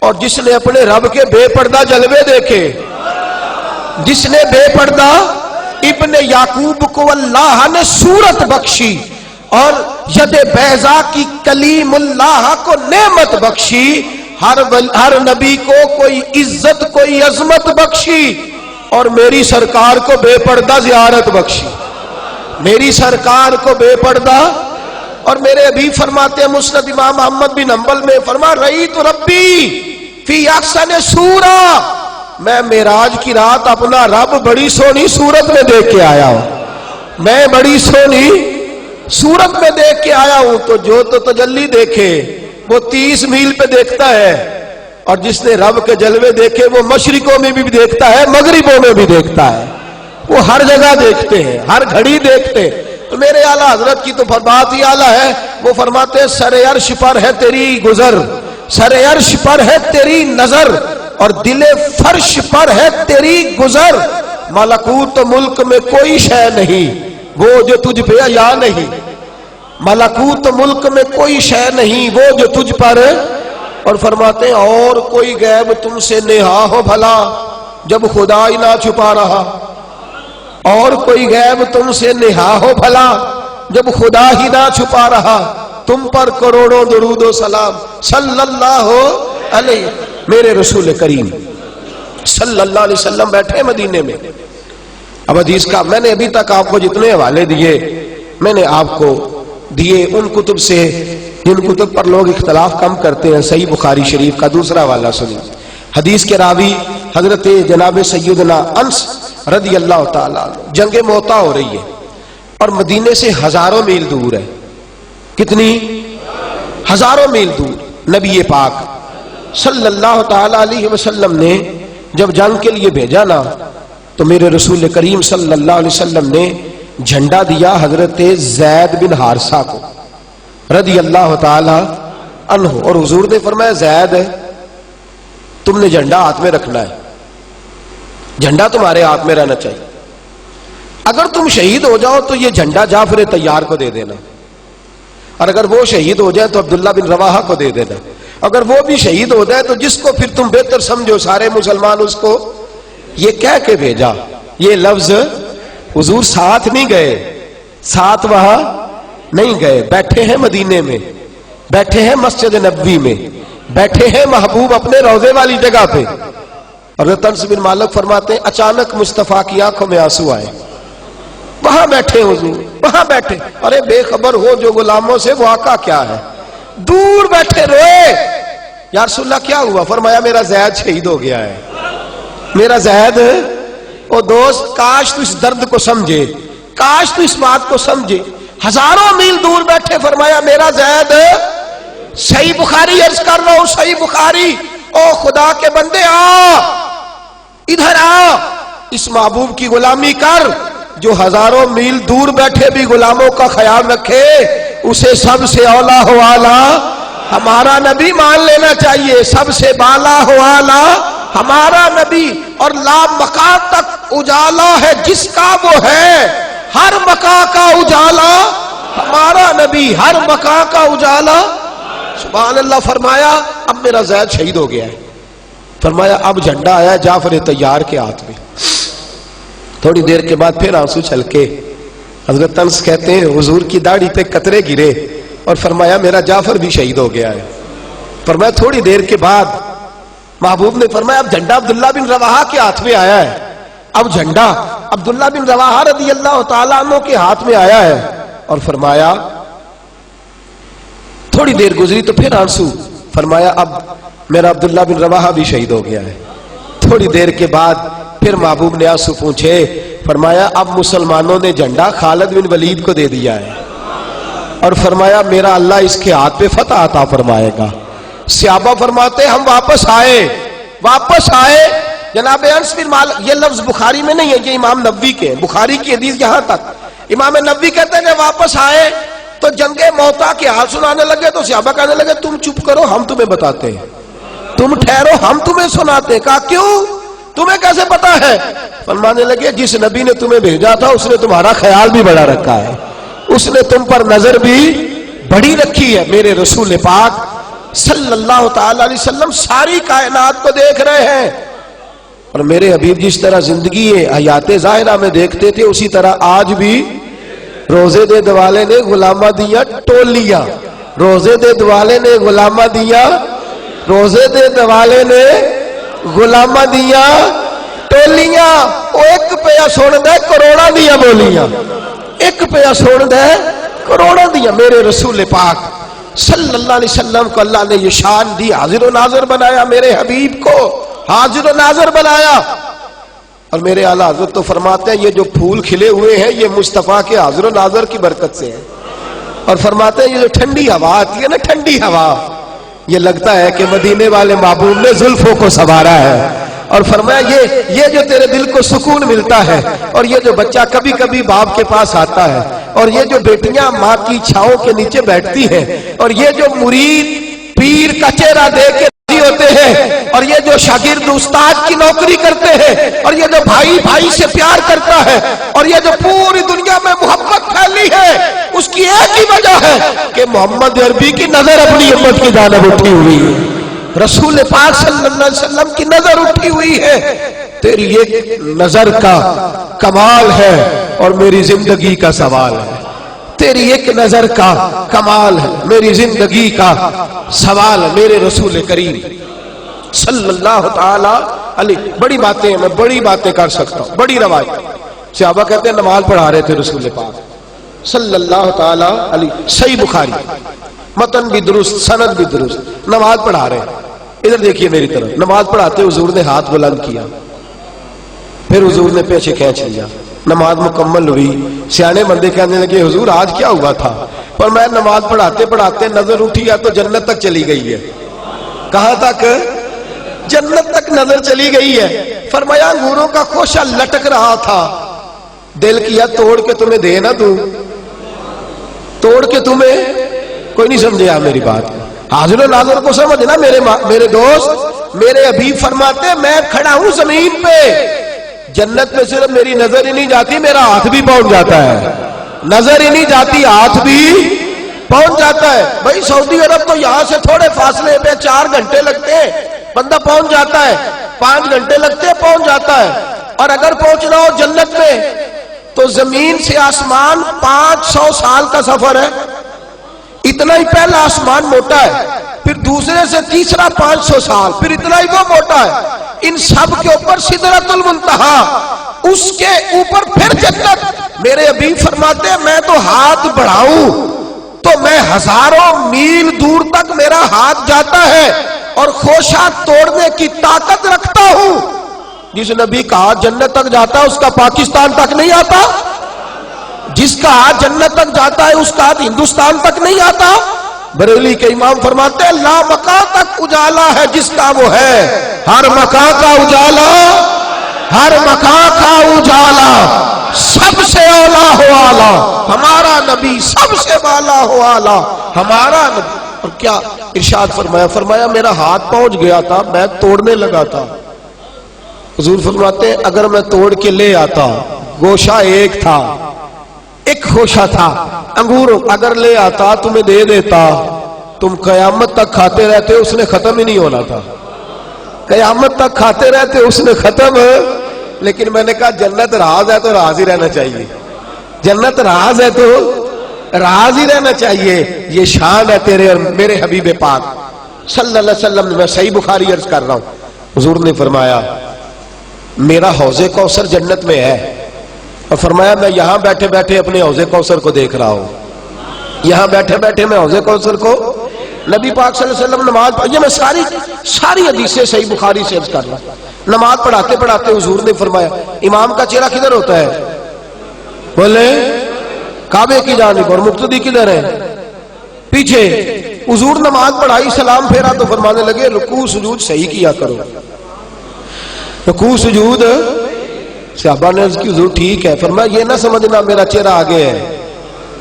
اور جس نے اپنے رب کے بے پردہ جلوے دیکھے, جس نے بے پردہ ابن یعقوب کو اللہ نے صورت بخشی اور ید بیضا کی کلیم اللہ کو نعمت بخشی, ہر نبی کو کوئی عزت کوئی عظمت بخشی, اور میری سرکار کو بے پردہ زیارت بخشی, میری سرکار کو بے پردہ. اور میرے ابھی فرماتے ہیں مسند امام احمد بن حنبل میں فرما رأیت ربی فی احسن صورہ, میں معراج کی رات اپنا رب بڑی سونی صورت میں دیکھ کے آیا ہوں, میں بڑی سونی صورت میں دیکھ کے آیا ہوں. تو جو تو تجلی دیکھے وہ 30 میل پہ دیکھتا ہے, اور جس نے رب کے جلوے دیکھے وہ مشرقوں میں بھی دیکھتا ہے مغربوں میں بھی دیکھتا ہے. وہ ہر جگہ دیکھتے ہیں, ہر گھڑی دیکھتے ہیں. تو میرے اعلیٰ حضرت کی تو بات ہی اعلیٰ ہے، وہ فرماتے ہیں سر عرش پر ہے تیری گزر، سر عرش پر ہے تیری نظر، اور دل فرش پر ہے تیری گزر، ملکوت ملک میں کوئی شے نہیں وہ جو تجھ پہ عیاں نہیں، ملکوت ملک میں کوئی شے نہیں وہ جو تجھ پر، اور فرماتے ہیں اور کوئی غیب تم سے نہا ہو بھلا جب خدا ہی نہ چھپا رہا، اور کوئی غیب تم سے نہا ہو بھلا جب خدا ہی نہ چھپا رہا، تم پر کروڑوں درود و سلام صلی اللہ علیہ، میرے رسول کریم صلی اللہ علیہ وسلم بیٹھے مدینے میں۔ اب حدیث کا میں نے ابھی تک آپ کو جتنے حوالے دیے میں نے آپ کو دیے ان کتب سے جن کتب پر لوگ اختلاف کم کرتے ہیں۔ صحیح بخاری شریف کا دوسرا حوالہ سنیے، حدیث کے راوی حضرت جناب سیدنا انس رضی اللہ تعالیٰ عنہ، جنگ موتا ہو رہی ہے اور مدینے سے ہزاروں میل دور ہے، کتنی؟ ہزاروں میل دور۔ نبی پاک صلی اللہ تعالیٰ علیہ وسلم نے جب جنگ کے لیے بھیجا نا تو میرے رسول کریم صلی اللہ علیہ وسلم نے جھنڈا دیا حضرت زید بن حارثہ کو رضی اللہ تعالی عنہ، اور حضور نے فرمایا زید تم نے جھنڈا ہاتھ میں رکھنا ہے، جھنڈا تمہارے ہاتھ میں رہنا چاہیے، اگر تم شہید ہو جاؤ تو یہ جھنڈا جعفر طیار کو دے دینا، اور اگر وہ شہید ہو جائے تو عبداللہ بن رواحہ کو دے دینا، اگر وہ بھی شہید ہو جائے تو جس کو پھر تم بہتر سمجھو سارے مسلمان اس کو، یہ کہہ کے بھیجا۔ یہ لفظ حضور ساتھ نہیں گئے، ساتھ وہاں نہیں گئے، بیٹھے ہیں مدینے میں، بیٹھے ہیں مسجد نبوی میں، بیٹھے ہیں محبوب اپنے روضے والی جگہ پہ، اور انس بن مالک فرماتے ہیں اچانک مصطفیٰ کی آنکھوں میں آنسو آئے، وہاں بیٹھے حضور، وہاں بیٹھے، ارے بے خبر ہو جو غلاموں سے، وہ آقا کیا ہے، دور بیٹھے روئے، یا رسول اللہ کیا ہوا؟ فرمایا میرا زید شہید ہو گیا ہے، میرا زید۔ او دوست کاش تو اس درد کو سمجھے، کاش تو اس بات کو سمجھے، ہزاروں میل دور بیٹھے فرمایا میرا زید۔ صحیح بخاری عرض کر رہا ہوں، صحیح بخاری، او خدا کے بندے آ ادھر آ، اس محبوب کی غلامی کر جو ہزاروں میل دور بیٹھے بھی غلاموں کا خیال رکھے، اسے سب سے اولا ہو آلہ ہمارا نبی مان لینا چاہیے، سب سے بالا ہو آلہ ہمارا نبی، اور لا مکان تک اجالا ہے جس کا وہ ہے، ہر مکان کا اجالا ہمارا نبی، ہر مکان کا اجالا، سبحان اللہ۔ فرمایا اب میرا زید شہید ہو گیا ہے، فرمایا اب جھنڈا آیا جعفر طیار کے ہاتھ میں۔ تھوڑی دیر کے بعد پھر آنسو چھل کے حضرت انس کہتے ہیں حضور کی داڑھی پہ قطرے گرے اور فرمایا میرا جعفر بھی شہید ہو گیا ہے۔ فرمایا تھوڑی دیر کے بعد محبوب نے فرمایا اب جھنڈا عبداللہ بن رواحہ کے ہاتھ میں آیا ہے، اب جھنڈا عبداللہ بن رواحہ رضی اللہ تعالیٰ عنہ کے ہاتھ میں آیا ہے، اور فرمایا تھوڑی دیر گزری تو پھر آنسو، فرمایا اب میرا عبداللہ بن رواحہ بھی شہید ہو گیا ہے۔ تھوڑی دیر کے بعد پھر محبوب نے آنسو پوچھے، فرمایا اب مسلمانوں نے جھنڈا خالد بن ولید کو دے دیا ہے، اور فرمایا میرا اللہ اس کے ہاتھ پہ فتح عطا فرمائے گا۔ صحابہ فرماتے ہم واپس آئے، جناب انس بن مالک، یہ لفظ بخاری میں نہیں ہے، یہ امام نبوی کے ہیں، بخاری کی حدیث یہاں تک، امام نبوی کہتے ہیں کہ واپس آئے تو جنگ موتا کے حال سنانے لگے تو صحابہ کہنے لگے تم چپ کرو ہم تمہیں بتاتے ہیں، تم ٹھہرو ہم تمہیں سناتے ہیں۔ کہا کیوں؟ تمہیں کیسے پتا ہے؟ فرمانے لگے جس نبی نے تمہیں بھیجا تھا اس نے تمہارا خیال بھی بڑا رکھا ہے، اس نے تم پر نظر بھی بڑی رکھی ہے۔ میرے رسول پاک صلی اللہ تعالی علیہ وسلم ساری کائنات کو دیکھ رہے ہیں، اور میرے حبیب جس طرح زندگی حیات ظاہرہ میں دیکھتے تھے اسی طرح آج بھی روزے دے دوالے نے غلامہ دیا ٹولیاں، روزے دے دوالے نے غلامہ دیا، روزے دے دوالے نے غلامہ دیا ٹولیاں، وہ ایک پیا سن دے کروڑا دیا بولیاں، ایک پیا سن دے کروڑا دیا۔ میرے رسول پاک صلی اللہ علیہ وسلم کو اللہ نے یہ شان دی، حاضر و ناظر بنایا، میرے حبیب کو حاضر و ناظر بنایا، اور میرے اعلیٰ حضرت تو فرماتے ہیں یہ جو پھول کھلے ہوئے ہیں یہ مصطفیٰ کے حاضر و ناظر کی برکت سے ہے، اور فرماتے ہیں یہ جو ٹھنڈی ہوا آتی ہے نا، ٹھنڈی ہوا، یہ لگتا ہے کہ مدینے والے محبوب نے زلفوں کو سنوارا ہے، اور فرمایا یہ جو تیرے دل کو سکون ملتا ہے، اور یہ جو بچہ کبھی کبھی باپ کے پاس آتا ہے اور یہ جو بیٹیاں ماں کی چھاؤں کے نیچے بیٹھتی ہیں، اور یہ جو مرید پیر کا چہرہ دیکھ کے ہوتے ہیں، اور یہ جو شاگرد استاد کی نوکری کرتے ہیں، اور یہ جو بھائی بھائی سے پیار کرتا ہے، اور یہ جو پوری دنیا میں محبت پھیلی ہے، اس کی ایک ہی وجہ ہے کہ محمد عربی کی نظر اپنی امت کی جانب اٹھی ہوئی ہے، رسول پاک صلی اللہ علیہ وسلم کی نظر اٹھی ہوئی ہے۔ تیری ایک نظر کا کمال ہے اور میری زندگی کا سوال ہے، تیری ایک نظر کا کمال ہے، میری زندگی کا سوال ہے۔ میرے رسول کریم صلی اللہ تعالی علیہ، بڑی باتیں میں بڑی باتیں کر سکتا ہوں، بڑی روایت۔ صحابہ کہتے ہیں نماز پڑھا رہے تھے رسول پاک صلی اللہ تعالی علیہ، صحیح بخاری، متن بھی درست، سند بھی درست، نماز پڑھا رہے ہیں۔ ادھر دیکھیے میری طرف، نماز پڑھاتے حضور نے ہاتھ بلند کیا، پھر حضور نے پیچھے کھینچ لیا، نماز مکمل ہوئی۔ سیانے بندے کہنے لگے حضور آج کیا ہوا تھا؟ پر میں نماز پڑھاتے پڑھاتے نظر اٹھی یا تو جنت تک چلی گئی ہے۔ کہاں تک؟ جنت تک نظر چلی گئی ہے۔ فرمایا انگوروں کا خوشہ لٹک رہا تھا، دل کیا توڑ کے تمہیں دے نہ دوں، توڑ کے تمہیں، کوئی نہیں سمجھے میری بات۔ حاضر و ناظر کو سمجھنا میرے دوست، میرے حبیب فرماتے میں کھڑا ہوں زمین پہ، جنت میں صرف میری نظر ہی نہیں جاتی، میرا ہاتھ بھی پہنچ جاتا ہے، نظر ہی نہیں جاتی ہاتھ بھی پہنچ جاتا ہے۔ بھائی سعودی عرب تو یہاں سے تھوڑے فاصلے پہ 4 گھنٹے لگتے ہیں، بندہ پہنچ جاتا ہے، 5 گھنٹے لگتے ہیں پہنچ جاتا ہے۔ اور اگر پہنچنا ہو جنت میں تو زمین سے آسمان 500 سال کا سفر ہے، اتنا ہی پہلا آسمان موٹا ہے، پھر دوسرے سے تیسرا 500 سال، پھر اتنا ہی وہ موٹا ہے، ان سب کے اوپر سدرۃ المنتہا، اس کے اوپر پھر جنت۔ میرے حبیب فرماتے ہیں میں تو ہاتھ بڑھاؤں تو میں ہزاروں میل دور تک میرا ہاتھ جاتا ہے اور خوشہ توڑنے کی طاقت رکھتا ہوں۔ جس نبی کا ہاتھ جنت تک جاتا ہے اس کا پاکستان تک نہیں آتا، جس کا ہاتھ جنت تک جاتا ہے اس کا ہاتھ ہندوستان تک نہیں آتا۔ بریلی کے امام فرماتے ہیں لا مکان تک اجالا ہے جس کا وہ ہے، ہر مکان کا اجالا، ہر مکان کا اجالا، سب سے اولا ہو آلہ ہمارا نبی، سب سے بالا ہو آلہ ہمارا نبی۔ اور کیا ارشاد فرمایا؟ فرمایا میرا ہاتھ پہنچ گیا تھا، میں توڑنے لگا تھا۔ حضور فرماتے ہیں اگر میں توڑ کے لے آتا، گوشہ ایک تھا، ایک خوشہ تھا انگور، اگر لے آتا تمہیں دے دیتا، تم قیامت تک کھاتے رہتے، اس نے ختم ہی نہیں ہونا تھا، قیامت تک کھاتے رہتے، اس نے ختم۔ لیکن میں نے کہا جنت راز ہے تو راز ہی رہنا چاہیے، جنت راز ہے تو راز ہی رہنا چاہیے۔ یہ شان ہے تیرے اور میرے حبیب پاک صلی اللہ علیہ وسلم۔ میں صحیح بخاری عرض کر رہا ہوں، حضور نے فرمایا میرا حوض کوثر جنت میں ہے، اور فرمایا میں یہاں بیٹھے بیٹھے اپنے حوض کوثر کو دیکھ رہا ہوں، یہاں بیٹھے بیٹھے میں حوض کوثر کو، نبی پاک صلی اللہ علیہ وسلم نماز پڑھی، میں ساری حدیثیں صحیح بخاری سے عرض کر رہا ہوں۔ نماز پڑھاتے پڑھاتے حضور نے فرمایا امام کا چہرہ کدھر ہوتا ہے؟ بولے کعبے کی جانب، اور مقتدی کدھر ہے؟ پیچھے۔ حضور نماز پڑھائی، سلام پھیرا تو فرمانے لگے رکوع سجود صحیح کیا کرو، رکوع سجود۔ صحابہ نے عرض کی حضور ٹھیک ہے۔ فرمایا یہ نہ سمجھنا میرا چہرہ آگے ہے،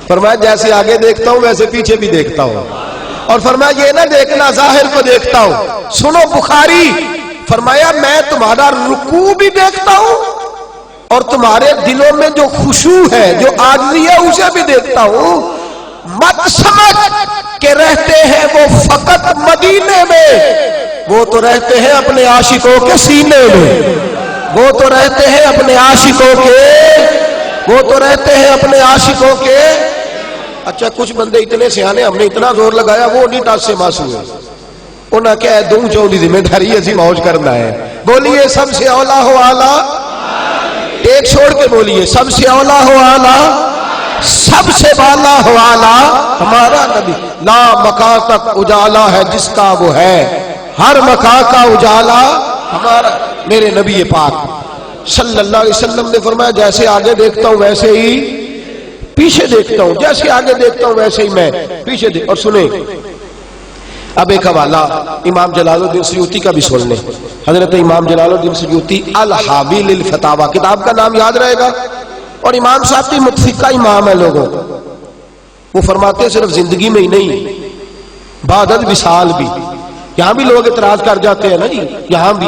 فرمایا جیسے آگے دیکھتا ہوں ویسے پیچھے بھی دیکھتا ہوں، اور فرمایا یہ نہ دیکھنا ظاہر کو دیکھتا ہوں۔ سنو بخاری، فرمایا میں تمہارا رکوع بھی دیکھتا ہوں اور تمہارے دلوں میں جو خشوع ہے، جو عاجزی ہے، اسے بھی دیکھتا ہوں۔ مت سمجھ کہ رہتے ہیں وہ فقط مدینے میں، وہ تو رہتے ہیں اپنے عاشقوں کے سینے میں، وہ تو رہتے ہیں اپنے عاشقوں کے، وہ تو رہتے ہیں اپنے عاشقوں کے۔ اچھا کچھ بندے اتنے سیانے، ہم نے اتنا زور لگایا وہ نہیں ٹاس سے ماس ہوئے، انہاں کیا ہے دوں چولی ذمہ داری ایسی موج کرنا ہے۔ بولیے سب سے اولا ہو آلہ، ایک چھوڑ کے بولیے سب سے اولا ہو آلہ، سب سے بالا ہو آلہ ہمارا نبی۔ لا مکان تک اجالا ہے جس کا وہ ہے، ہر مکان کا اجالا ہمارا۔ میرے نبی پاک صلی اللہ علیہ وسلم نے فرمایا جیسے آگے دیکھتا ہوں ویسے ہی پیچھے دیکھتا ہوں، جیسے آگے دیکھتا ہوں ویسے ہی میں پیچھے دیکھتا ہوں۔ اور سنیں اب ایک حوالہ امام جلال الدین سیوطی کا بھی سن لیں۔ حضرت امام جلال الدین سیوطی الحاوی للفتاوی، کتاب کا نام یاد رہے گا، اور امام صاحب کی متفقہ امام ہے لوگوں کو، وہ فرماتے ہیں صرف زندگی میں ہی نہیں، بعد وصال بھی. یہاں بھی لوگ اعتراض کر جاتے ہیں نا جی، یہاں بھی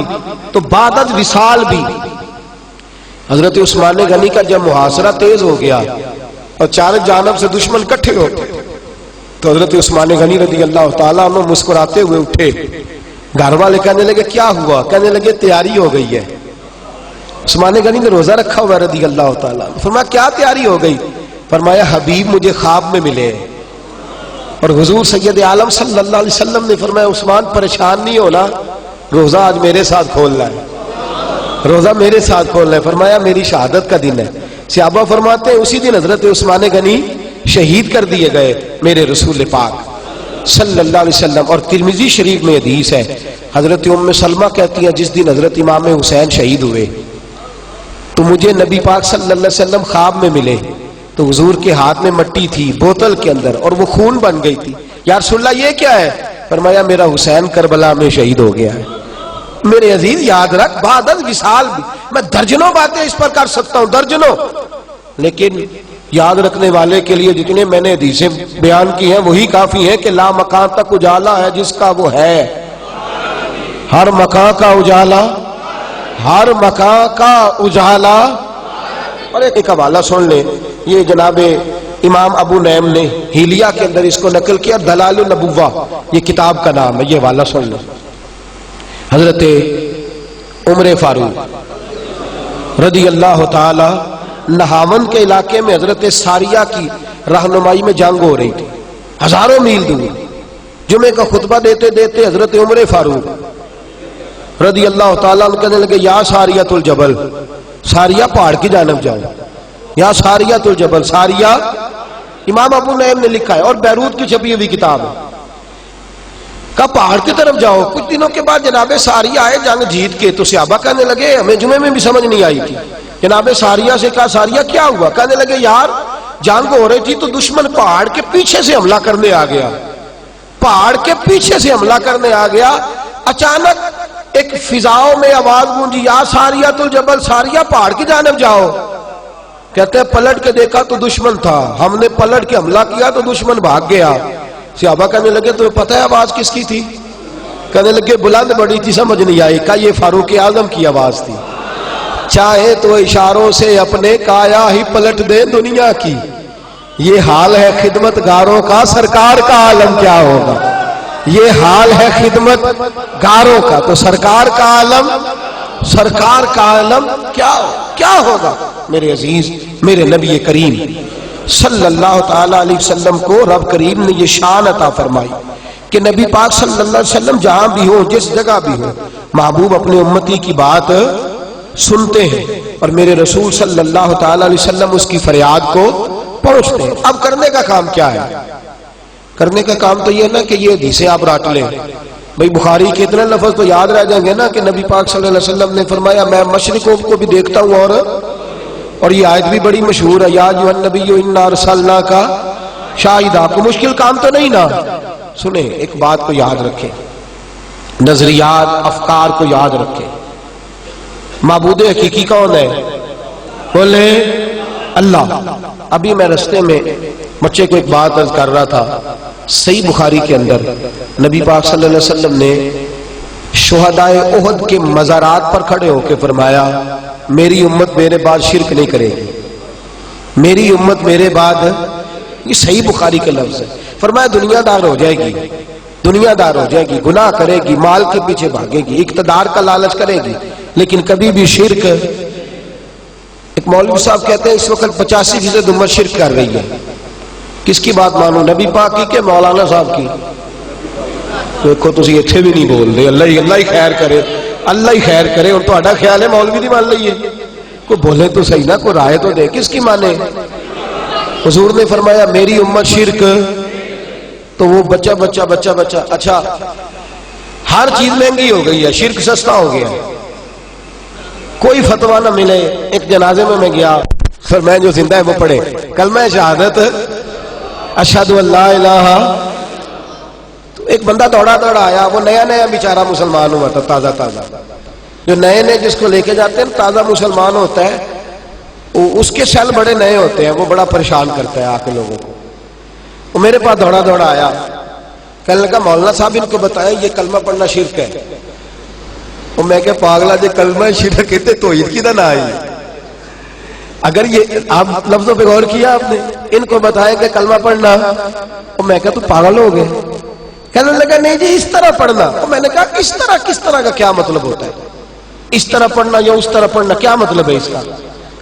تو بعد وصال بھی. حضرت عثمان غنی کا جب محاصرہ تیز ہو گیا اور چار جانب سے دشمن کٹھے ہوتے تو حضرت عثمان غنی رضی اللہ تعالیٰ عنہ مسکراتے ہوئے اٹھے. گھر والے کہنے لگے کیا ہوا؟ کہنے لگے تیاری ہو گئی ہے. عثمان غنی نے روزہ رکھا ہوا رضی اللہ تعالیٰ عنہ. فرمایا کیا تیاری ہو گئی؟ فرمایا حبیب مجھے خواب میں ملے. اور حضور سید عالم صلی اللہ علیہ وسلم نے فرمایا عثمان پریشان نہیں ہونا، روزہ آج میرے ساتھ کھولنا ہے، روزہ میرے ساتھ کھولنا ہے. فرمایا میری شہادت کا دن ہے. صحابہ فرماتے ہیں اسی دن حضرت عثمان غنی شہید کر دیے گئے میرے رسول پاک صلی اللہ علیہ وسلم. اور ترمذی شریف میں حدیث ہے، حضرت ام سلمہ کہتی ہیں جس دن حضرت امام حسین شہید ہوئے تو مجھے نبی پاک صلی اللہ علیہ وسلم خواب میں ملے تو حضور کے ہاتھ میں مٹی تھی بوتل کے اندر اور وہ خون بن گئی تھی. یا رسول اللہ یہ کیا ہے؟ فرمایا میرا حسین کربلا میں شہید ہو گیا ہے. میرے عزیز یاد رکھ بعد وصال بھی، میں درجنوں باتیں اس پر کر سکتا ہوں، درجنوں، لیکن یاد رکھنے والے کے لیے جتنے میں نے حدیثیں بیان کی ہیں وہی کافی ہیں کہ لا مکان تک اجالا ہے جس کا وہ ہے. ہر مکان کا اجالا، ہر مکان کا اجالا. اور ایک حوالہ سن لیں، یہ جناب امام ابو نعیم نے ہیلیہ کے اندر اس کو نقل کیا، دلال النبوہ یہ کتاب کا نام ہے. یہ حوالہ سن لیں. حضرت عمر فاروق رضی اللہ تعالی نہاون کے علاقے میں حضرت ساریہ کی رہنمائی میں جنگ ہو رہی تھی، ہزاروں میل دور. جمعے کا خطبہ دیتے دیتے حضرت عمر فاروق رضی اللہ تعالیٰ عنہ کہنے لگے یا ساریۃ الجبل، ساریہ پہاڑ کی جانب جاؤ. یا ساریۃ الجبل، ساریہ امام ابو نعیم نے لکھا ہے اور بیروت کی چھپی ہوئی کتاب ہے، کہ پہاڑ کی طرف جاؤ. کچھ دنوں کے بعد جناب ساریہ آئے جنگ جیت کے تو صحابہ کہنے لگے ہمیں جمعے میں بھی سمجھ نہیں آئی تھی. جناب ساریہ سے کہا ساریہ کیا ہوا؟ کہنے لگے یار جنگ ہو رہی تھی تو دشمن پہاڑ کے پیچھے سے حملہ کرنے آ گیا، پہاڑ کے پیچھے سے حملہ کرنے آ گیا. اچانک ایک فضاؤں میں آواز گونجی یا ساریۃ الجبل، ساریہ پہاڑ کی جانب جاؤ. کہتے ہیں پلٹ کے دیکھا تو دشمن تھا، ہم نے پلٹ کے حملہ کیا تو دشمن بھاگ گیا. صحابہ کہنے لگے تمہیں پتہ ہے آواز کس کی تھی؟ کہنے لگے بلند بڑی تھی، سمجھ نہیں آئی. کہا یہ فاروق اعظم کی آواز تھی. چاہے تو اشاروں سے اپنے کایا ہی پلٹ دے دنیا کی، یہ حال ہے خدمت گاروں کا، سرکار کا عالم کیا ہوگا. یہ حال ہے خدمت گاروں کا تو سرکار کا عالم، سرکار کا عالم کیا ہوگا. میرے عزیز میرے نبی کریم صلی اللہ تعالی علیہ وسلم کو رب کریم نے یہ شان عطا فرمائی کہ نبی پاک صلی اللہ علیہ وسلم جہاں بھی ہو، جس جگہ بھی ہو، محبوب اپنے امتی کی بات سنتے ہیں اور میرے رسول صلی اللہ تعالی علیہ وسلم اس کی فریاد کو پہنچتے ہیں. اب کرنے کا کام کیا ہے؟ کرنے کا کام تو یہ ہے نا کہ یہ حدیثیں آپ رٹ لیں. بھئی بخاری کے اتنے لفظ تو یاد رہ جائیں گے نا کہ نبی پاک صلی اللہ علیہ وسلم نے فرمایا میں مشرقوں کو بھی دیکھتا ہوں اور یہ آیت بھی بڑی مشہور ہے، یا ایھا النبی انا ارسلناک شاہدا. کو مشکل کام تو نہیں نا. سنیں ایک بات کو یاد رکھیں، نظریات افکار کو یاد رکھیں. معبود حقیقی کون ہے؟ بولے اللہ. ابھی میں رستے میں بچے کو ایک بات عرض کر رہا تھا، صحیح بخاری کے اندر نبی پاک صلی اللہ علیہ وسلم نے شہدائے احد کے مزارات پر کھڑے ہو کے فرمایا میری امت میرے بعد شرک نہیں کرے گی، میری امت میرے بعد، یہ صحیح بخاری کے لفظ ہے. فرمایا دنیا دار ہو جائے گی، دنیا دار ہو جائے گی، گناہ کرے گی، مال کے پیچھے بھاگے گی، اقتدار کا لالچ کرے گی، لیکن کبھی بھی شرک. ایک مولوی صاحب کہتے ہیں اس وقت 85% امت شرک کر رہی ہے. کس کی بات مانو؟ نبی پاک کی کہ مولانا صاحب کی؟ دیکھو تسی اتھے بھی نہیں بول رہے. اللہ ہی خیر کرے، اللہ ہی خیر کرے. اور تہاڈا خیال ہے مولوی دی مان لئیے؟ کوئی بولے تو صحیح نا، کوئی رائے تو دے. کس کی مانے؟ حضور نے فرمایا میری امت شرک، تو وہ بچہ بچہ بچہ بچہ. اچھا ہر چیز مہنگی ہو گئی ہے، شرک سستا ہو گیا، کوئی فتویٰ نہ ملے. ایک جنازے میں گیا، پھر میں جو زندہ ہے وہ پڑھے کلمہ شہادت اشہد ان لا الہ. تو ایک بندہ دوڑا دوڑا آیا، وہ نیا نیا بیچارہ مسلمان ہوا تھا، تازہ تازہ. جو نئے نئے جس کو لے کے جاتے ہیں تازہ مسلمان ہوتا ہے، اس کے سیل بڑے نئے ہوتے ہیں, وہ بڑا پریشان کرتا ہے آ کے لوگوں کو. وہ میرے پاس دوڑا دوڑا آیا, کہنے لگا مولانا صاحب ان کو بتائیں یہ کلمہ پڑھنا شرک ہے. اور میں کہ پاگلا جی کلمہ شرک کہتے توحید کی نہ آئی. اگر یہ آپ لفظوں پہ غور کیا آپ نے, ان کو بتائیں کہ کلمہ پڑھنا, اور میں کہ تو پاگل ہو گئے. کہنے لگا نہیں جی اس طرح پڑھنا. اور میں نے کہا کس طرح کا کیا مطلب ہوتا ہے؟ اس طرح پڑھنا یا اس طرح پڑھنا کیا مطلب ہے اس کا؟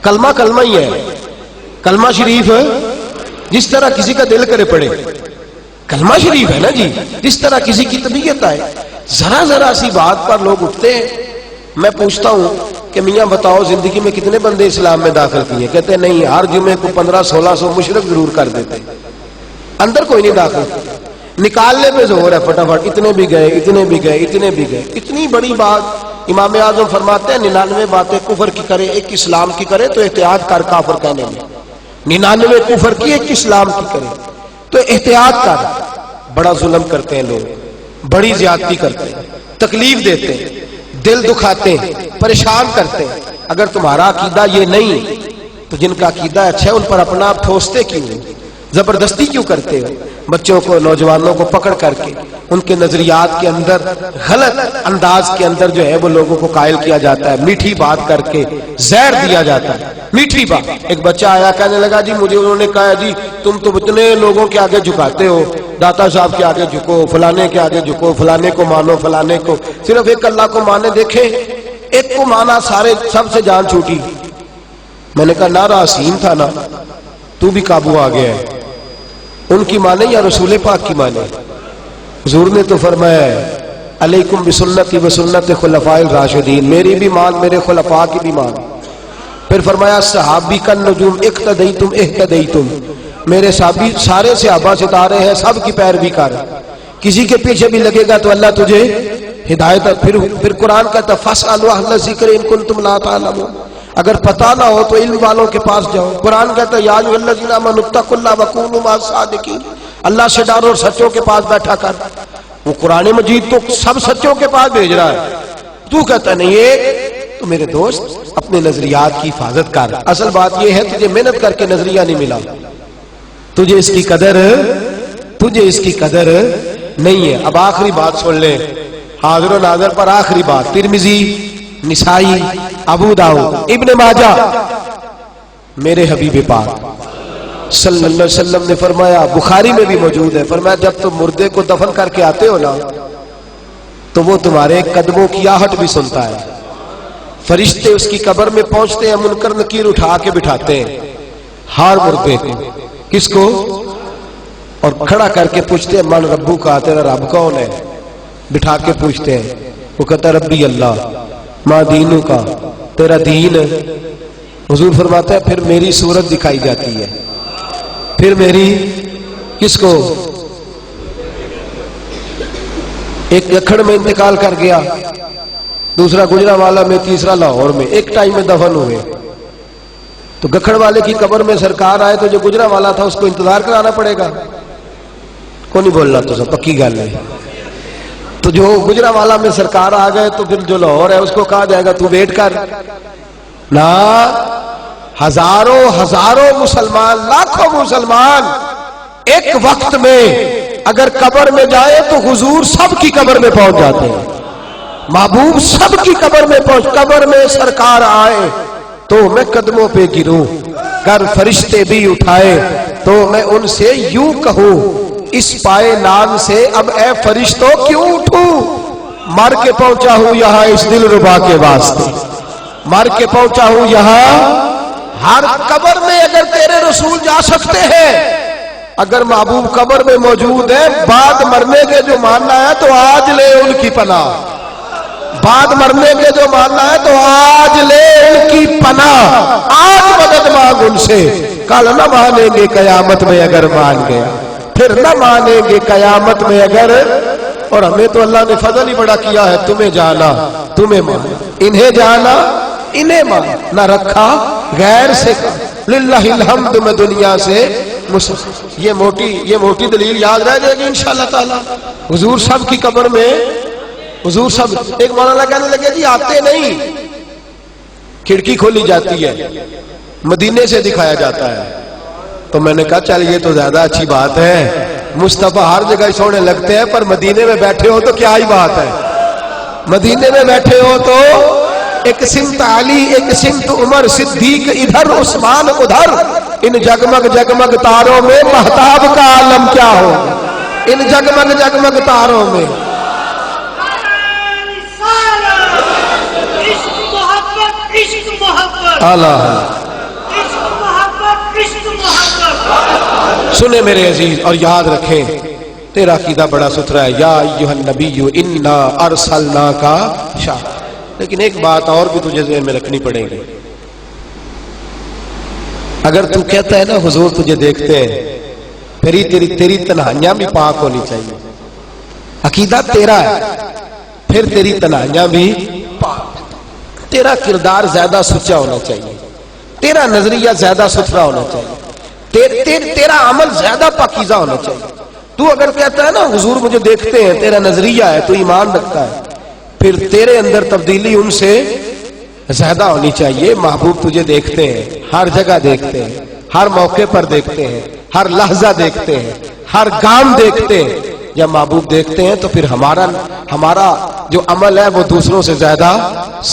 کلمہ کلمہ ہی ہے, کلمہ شریف ہے, جس طرح کسی کا دل کرے پڑھے. کلمہ شریف ہے نا جی, جس طرح کسی کی طبیعت آئے. ذرا سی بات پر لوگ اٹھتے ہیں. میں پوچھتا ہوں کہ میاں بتاؤ زندگی میں کتنے بندے اسلام میں داخل کیے؟ کہتے ہیں نہیں, ہر جمعے کو 1500-1600 مشرک ضرور کر دیتے, اندر کوئی نہیں داخل کیا. نکالنے پہ زور ہے فٹافٹ, اتنے بھی گئے اتنے بھی گئے اتنے بھی گئے. اتنی بڑی بات امام اعظم فرماتے ہیں 99 باتیں کفر کی کرے ایک اسلام کی کرے تو احتیاط کر کافر کہنے میں. 99 کفر کی ایک اسلام کی کرے تو احتیاط کر. بڑا ظلم کرتے ہیں لوگ, بڑی زیادتی کرتے ہیں, تکلیف دیتے ہیں, دل دکھاتے ہیں, پریشان کرتے ہیں. اگر تمہارا عقیدہ یہ نہیں تو جن کا عقیدہ اچھا ہے ان پر اپنا آپ ٹھوستے کیوں, زبردستی کیوں کرتے ہو؟ بچوں کو نوجوانوں کو پکڑ کر کے ان کے نظریات کے اندر غلط انداز کے اندر جو ہے وہ لوگوں کو قائل کیا جاتا ہے, میٹھی بات کر کے زہر دیا جاتا ہے, میٹھی بات. ایک بچہ آیا کہنے لگا جی مجھے انہوں نے کہا جی تم تو اتنے لوگوں کے آگے جھکاتے ہو, داتا صاحب کے آگے جھکو, فلانے کے آگے جھکو, فلانے کو مانو, فلانے کو صرف ایک اللہ کو مانے. دیکھیں ایک کو مانا سارے سب سے جان چھوٹی. میں نے کہا نعرہ حسین تھا نا, تو بھی قابو آ گیا ہے. ان کی مانے یا رسول پاک کی مانے؟ حضور نے تو فرمایا علیکم بسنتی وسنت خلفاء الراشدین, میری بھی مان, میرے خلفاء کی بھی مان. پھر فرمایا صحابی کا نجوم اقتدیتم اہتدیتم, میرے صحابی سارے صحابہ ستارے ہیں, سب کی پیروی کر. کسی کے پیچھے بھی لگے گا تو اللہ تجھے ہدایت. پھر قرآن کہتا فاسألوا اہل الذکر ان کنتم لا تعلمون, اگر پتہ نہ ہو تو علم والوں کے پاس جاؤ. قرآن کہتا ہے یا ایھا الذین آمنوا اتقوا اللہ وکونوا مع الصادقین, اللہ سے ڈرو اور سچوں کے پاس بیٹھا کر. وہ قرآن مجید تو سب سچوں کے پاس بھیج رہا ہے, تو کہتا نہیں ہے. تو میرے دوست اپنے نظریات کی حفاظت کر. اصل بات یہ ہے تجھے محنت کر کے نظریہ نہیں ملا, تجھے اس کی قدر نہیں ہے. اب آخری بات سن لیں, حاضر و ناظر پر آخری بات. ترمذی, نسائی, ابو داؤد, ابن ماجہ, میرے حبیب پاک صلی اللہ علیہ وسلم نے فرمایا, بخاری میں بھی موجود ہے, فرمایا جب تم مردے کو دفن کر کے آتے ہو نا تو وہ تمہارے قدموں کی آہٹ بھی سنتا ہے. فرشتے اس کی قبر میں پہنچتے ہیں, منکر نکیر اٹھا کے بٹھاتے ہیں ہر مردے کو. کس کو؟ اور کھڑا کر کے پوچھتے ہیں من ربو کا, تیرا رب کون ہے؟ بٹھا کے پوچھتے ہیں, وہ کہتا ربی اللہ. ما دینو کا, تیرا دین. حضور فرماتا ہے پھر میری صورت دکھائی جاتی ہے. پھر میری کس کو؟ ایک گکھڑ میں انتقال کر گیا, دوسرا گجرانوالہ میں, تیسرا لاہور میں, ایک ٹائم میں دفن ہوئے. تو گکھڑ والے کی قبر میں سرکار آئے تو جو گجرانوالا تھا اس کو انتظار کرانا پڑے گا. کو نہیں بولنا تو سب پکی گل ہے. تو جو گجرانوالا میں سرکار آ گئے تو پھر جو لاہور ہے اس کو کہا جائے گا تو ویٹ کر. نا ہزاروں مسلمان, لاکھوں مسلمان ایک وقت میں اگر قبر میں جائے تو حضور سب کی قبر میں پہنچ جاتے ہیں. محبوب سب کی قبر میں قبر میں سرکار آئے تو میں قدموں پہ گروں, گر فرشتے بھی اٹھائے تو میں ان سے یوں کہوں اس پائے نام سے اب اے فرشتوں کیوں اٹھوں. مر کے پہنچا ہوں یہاں اس دل ربا کے واسطے, مر کے پہنچا ہوں یہاں. ہر قبر میں اگر تیرے رسول جا سکتے ہیں, اگر محبوب قبر میں موجود ہے, بعد مرنے کے جو ماننا ہے تو آج لے ان کی پناہ. بعد مرنے کے جو ماننا ہے تو آج لے ان کی پناہ, آج مدد مانگ ان سے. کل نہ مانیں گے قیامت میں اگر مان گیا, پھر نہ مانیں گے قیامت میں اگر. اور ہمیں تو اللہ نے فضل ہی بڑا کیا ہے, تمہیں جانا تمہیں مان, انہیں جانا انہیں مان, نہ رکھا غیر سے. للہ الحمد میں دنیا سے یہ موٹی دلیل یاد رہ جائے گی انشاءاللہ تعالی. حضور سب کی قبر میں, حضور سب. ایک مولانا کہنے لگے جی آتے نہیں, کھڑکی کھولی جاتی ہے, مدینے سے دکھایا جاتا ہے. تو میں نے کہا چل یہ تو زیادہ اچھی بات ہے, مصطفیٰ ہر جگہ سونے لگتے ہیں پر مدینے میں بیٹھے ہو تو کیا ہی بات ہے. مدینے میں بیٹھے ہو تو ایک سمت علی, ایک سمت عمر صدیق ادھر, عثمان ادھر, ان جگمگ جگمگ تاروں میں مہتاب کا عالم کیا ہو, ان جگمگ جگمگ تاروں میں. سنے میرے عزیز اور یاد رکھیں تیرا عقیدہ بڑا ستھرا ہے, یا ایھا النبی انا ارسلناک شاہدا. لیکن ایک بات اور بھی تجھے ذہن میں رکھنی پڑے گی. اگر تو کہتا ہے نا حضور تجھے دیکھتے ہیں, تیری تنہائیاں بھی پاک ہونی چاہیے. عقیدہ تیرا ہے پھر تیری تنہائیاں بھی پاک. تیرا کردار زیادہ سچا ہونا چاہیے, تیرا نظریہ زیادہ ستھرا ہونا چاہیے, تیرا عمل زیادہ پاکیزہ ہونا چاہیے. تو اگر کہتا ہے نا حضور مجھے دیکھتے ہیں, تیرا نظریہ ہے, تو ایمان رکھتا ہے, پھر تیرے اندر تبدیلی ان سے زیادہ ہونی چاہیے. محبوب تجھے دیکھتے ہیں, ہر جگہ دیکھتے ہیں, ہر موقع پر دیکھتے ہیں, ہر لحظہ دیکھتے ہیں, ہر گام دیکھتے ہیں. جب محبوب دیکھتے ہیں تو پھر ہمارا جو عمل ہے وہ دوسروں سے زیادہ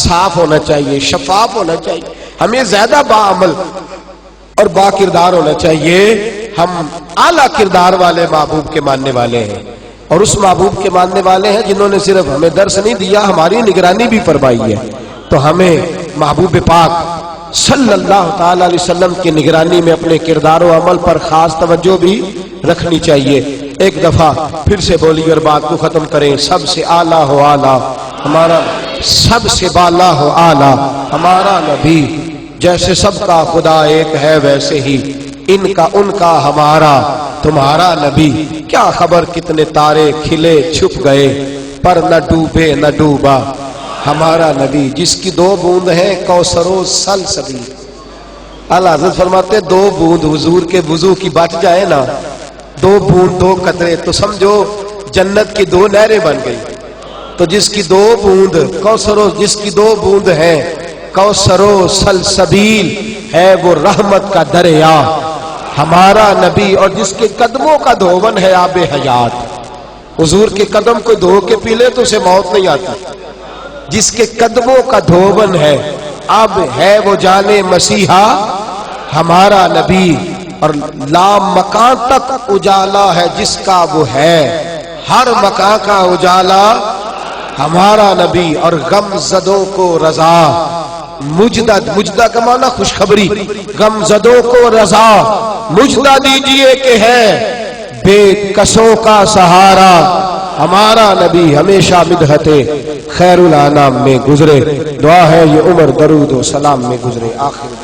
صاف ہونا چاہیے, شفاف ہونا چاہیے. ہمیں زیادہ باعمل اور با کردار ہونا چاہیے. ہم اعلیٰ کردار والے محبوب کے ماننے والے ہیں, اور اس محبوب کے ماننے والے ہیں جنہوں نے صرف ہمیں درس نہیں دیا, ہماری نگرانی بھی فرمائی ہے. تو ہمیں محبوب پاک صلی اللہ تعالی علیہ وسلم کی نگرانی میں اپنے کردار و عمل پر خاص توجہ بھی رکھنی چاہیے. ایک دفعہ پھر سے بولی اور بات کو ختم کریں. سب سے اعلیٰ ہو اعلیٰ ہمارا, سب سے بالا ہو اعلیٰ ہمارا نبی. جیسے سب کا خدا ایک ہے ویسے ہی ان کا ہمارا تمہارا نبی. کیا خبر کتنے تارے کھلے چھپ گئے, پر نہ ڈوبے نہ ڈوبا ہمارا نبی. جس کی 2 بوند ہیں کوثر و سلسبیل. اعلیٰ حضرت فرماتے 2 بوند حضور کے وضو کی بچ جائے نا, 2 بوند 2 قطرے, تو سمجھو جنت کی 2 نہریں بن گئی. تو جس کی 2 بوند جس کی 2 بوند ہیں کوثر و سلسبیل ہے, وہ رحمت کا دریا ہمارا نبی. اور جس کے قدموں کا دھون ہے آب حیات. حضور کے قدم کو دھو کے پی لے تو اسے موت نہیں آتی. جس کے قدموں کا دھون ہے اب ہے وہ جانے مسیحا ہمارا نبی. اور لا مکان تک اجالا ہے جس کا وہ ہے, ہر مکان کا اجالا ہمارا نبی. اور غم زدوں کو رضا مجدہ کا معنی خوشخبری, غم زدوں کو رضا مجدہ دیجئے کہ ہے بے کسوں کا سہارا ہمارا نبی. ہمیشہ مدحت خیر الانام میں گزرے. دعا ہے یہ عمر درود و سلام میں گزرے. آخر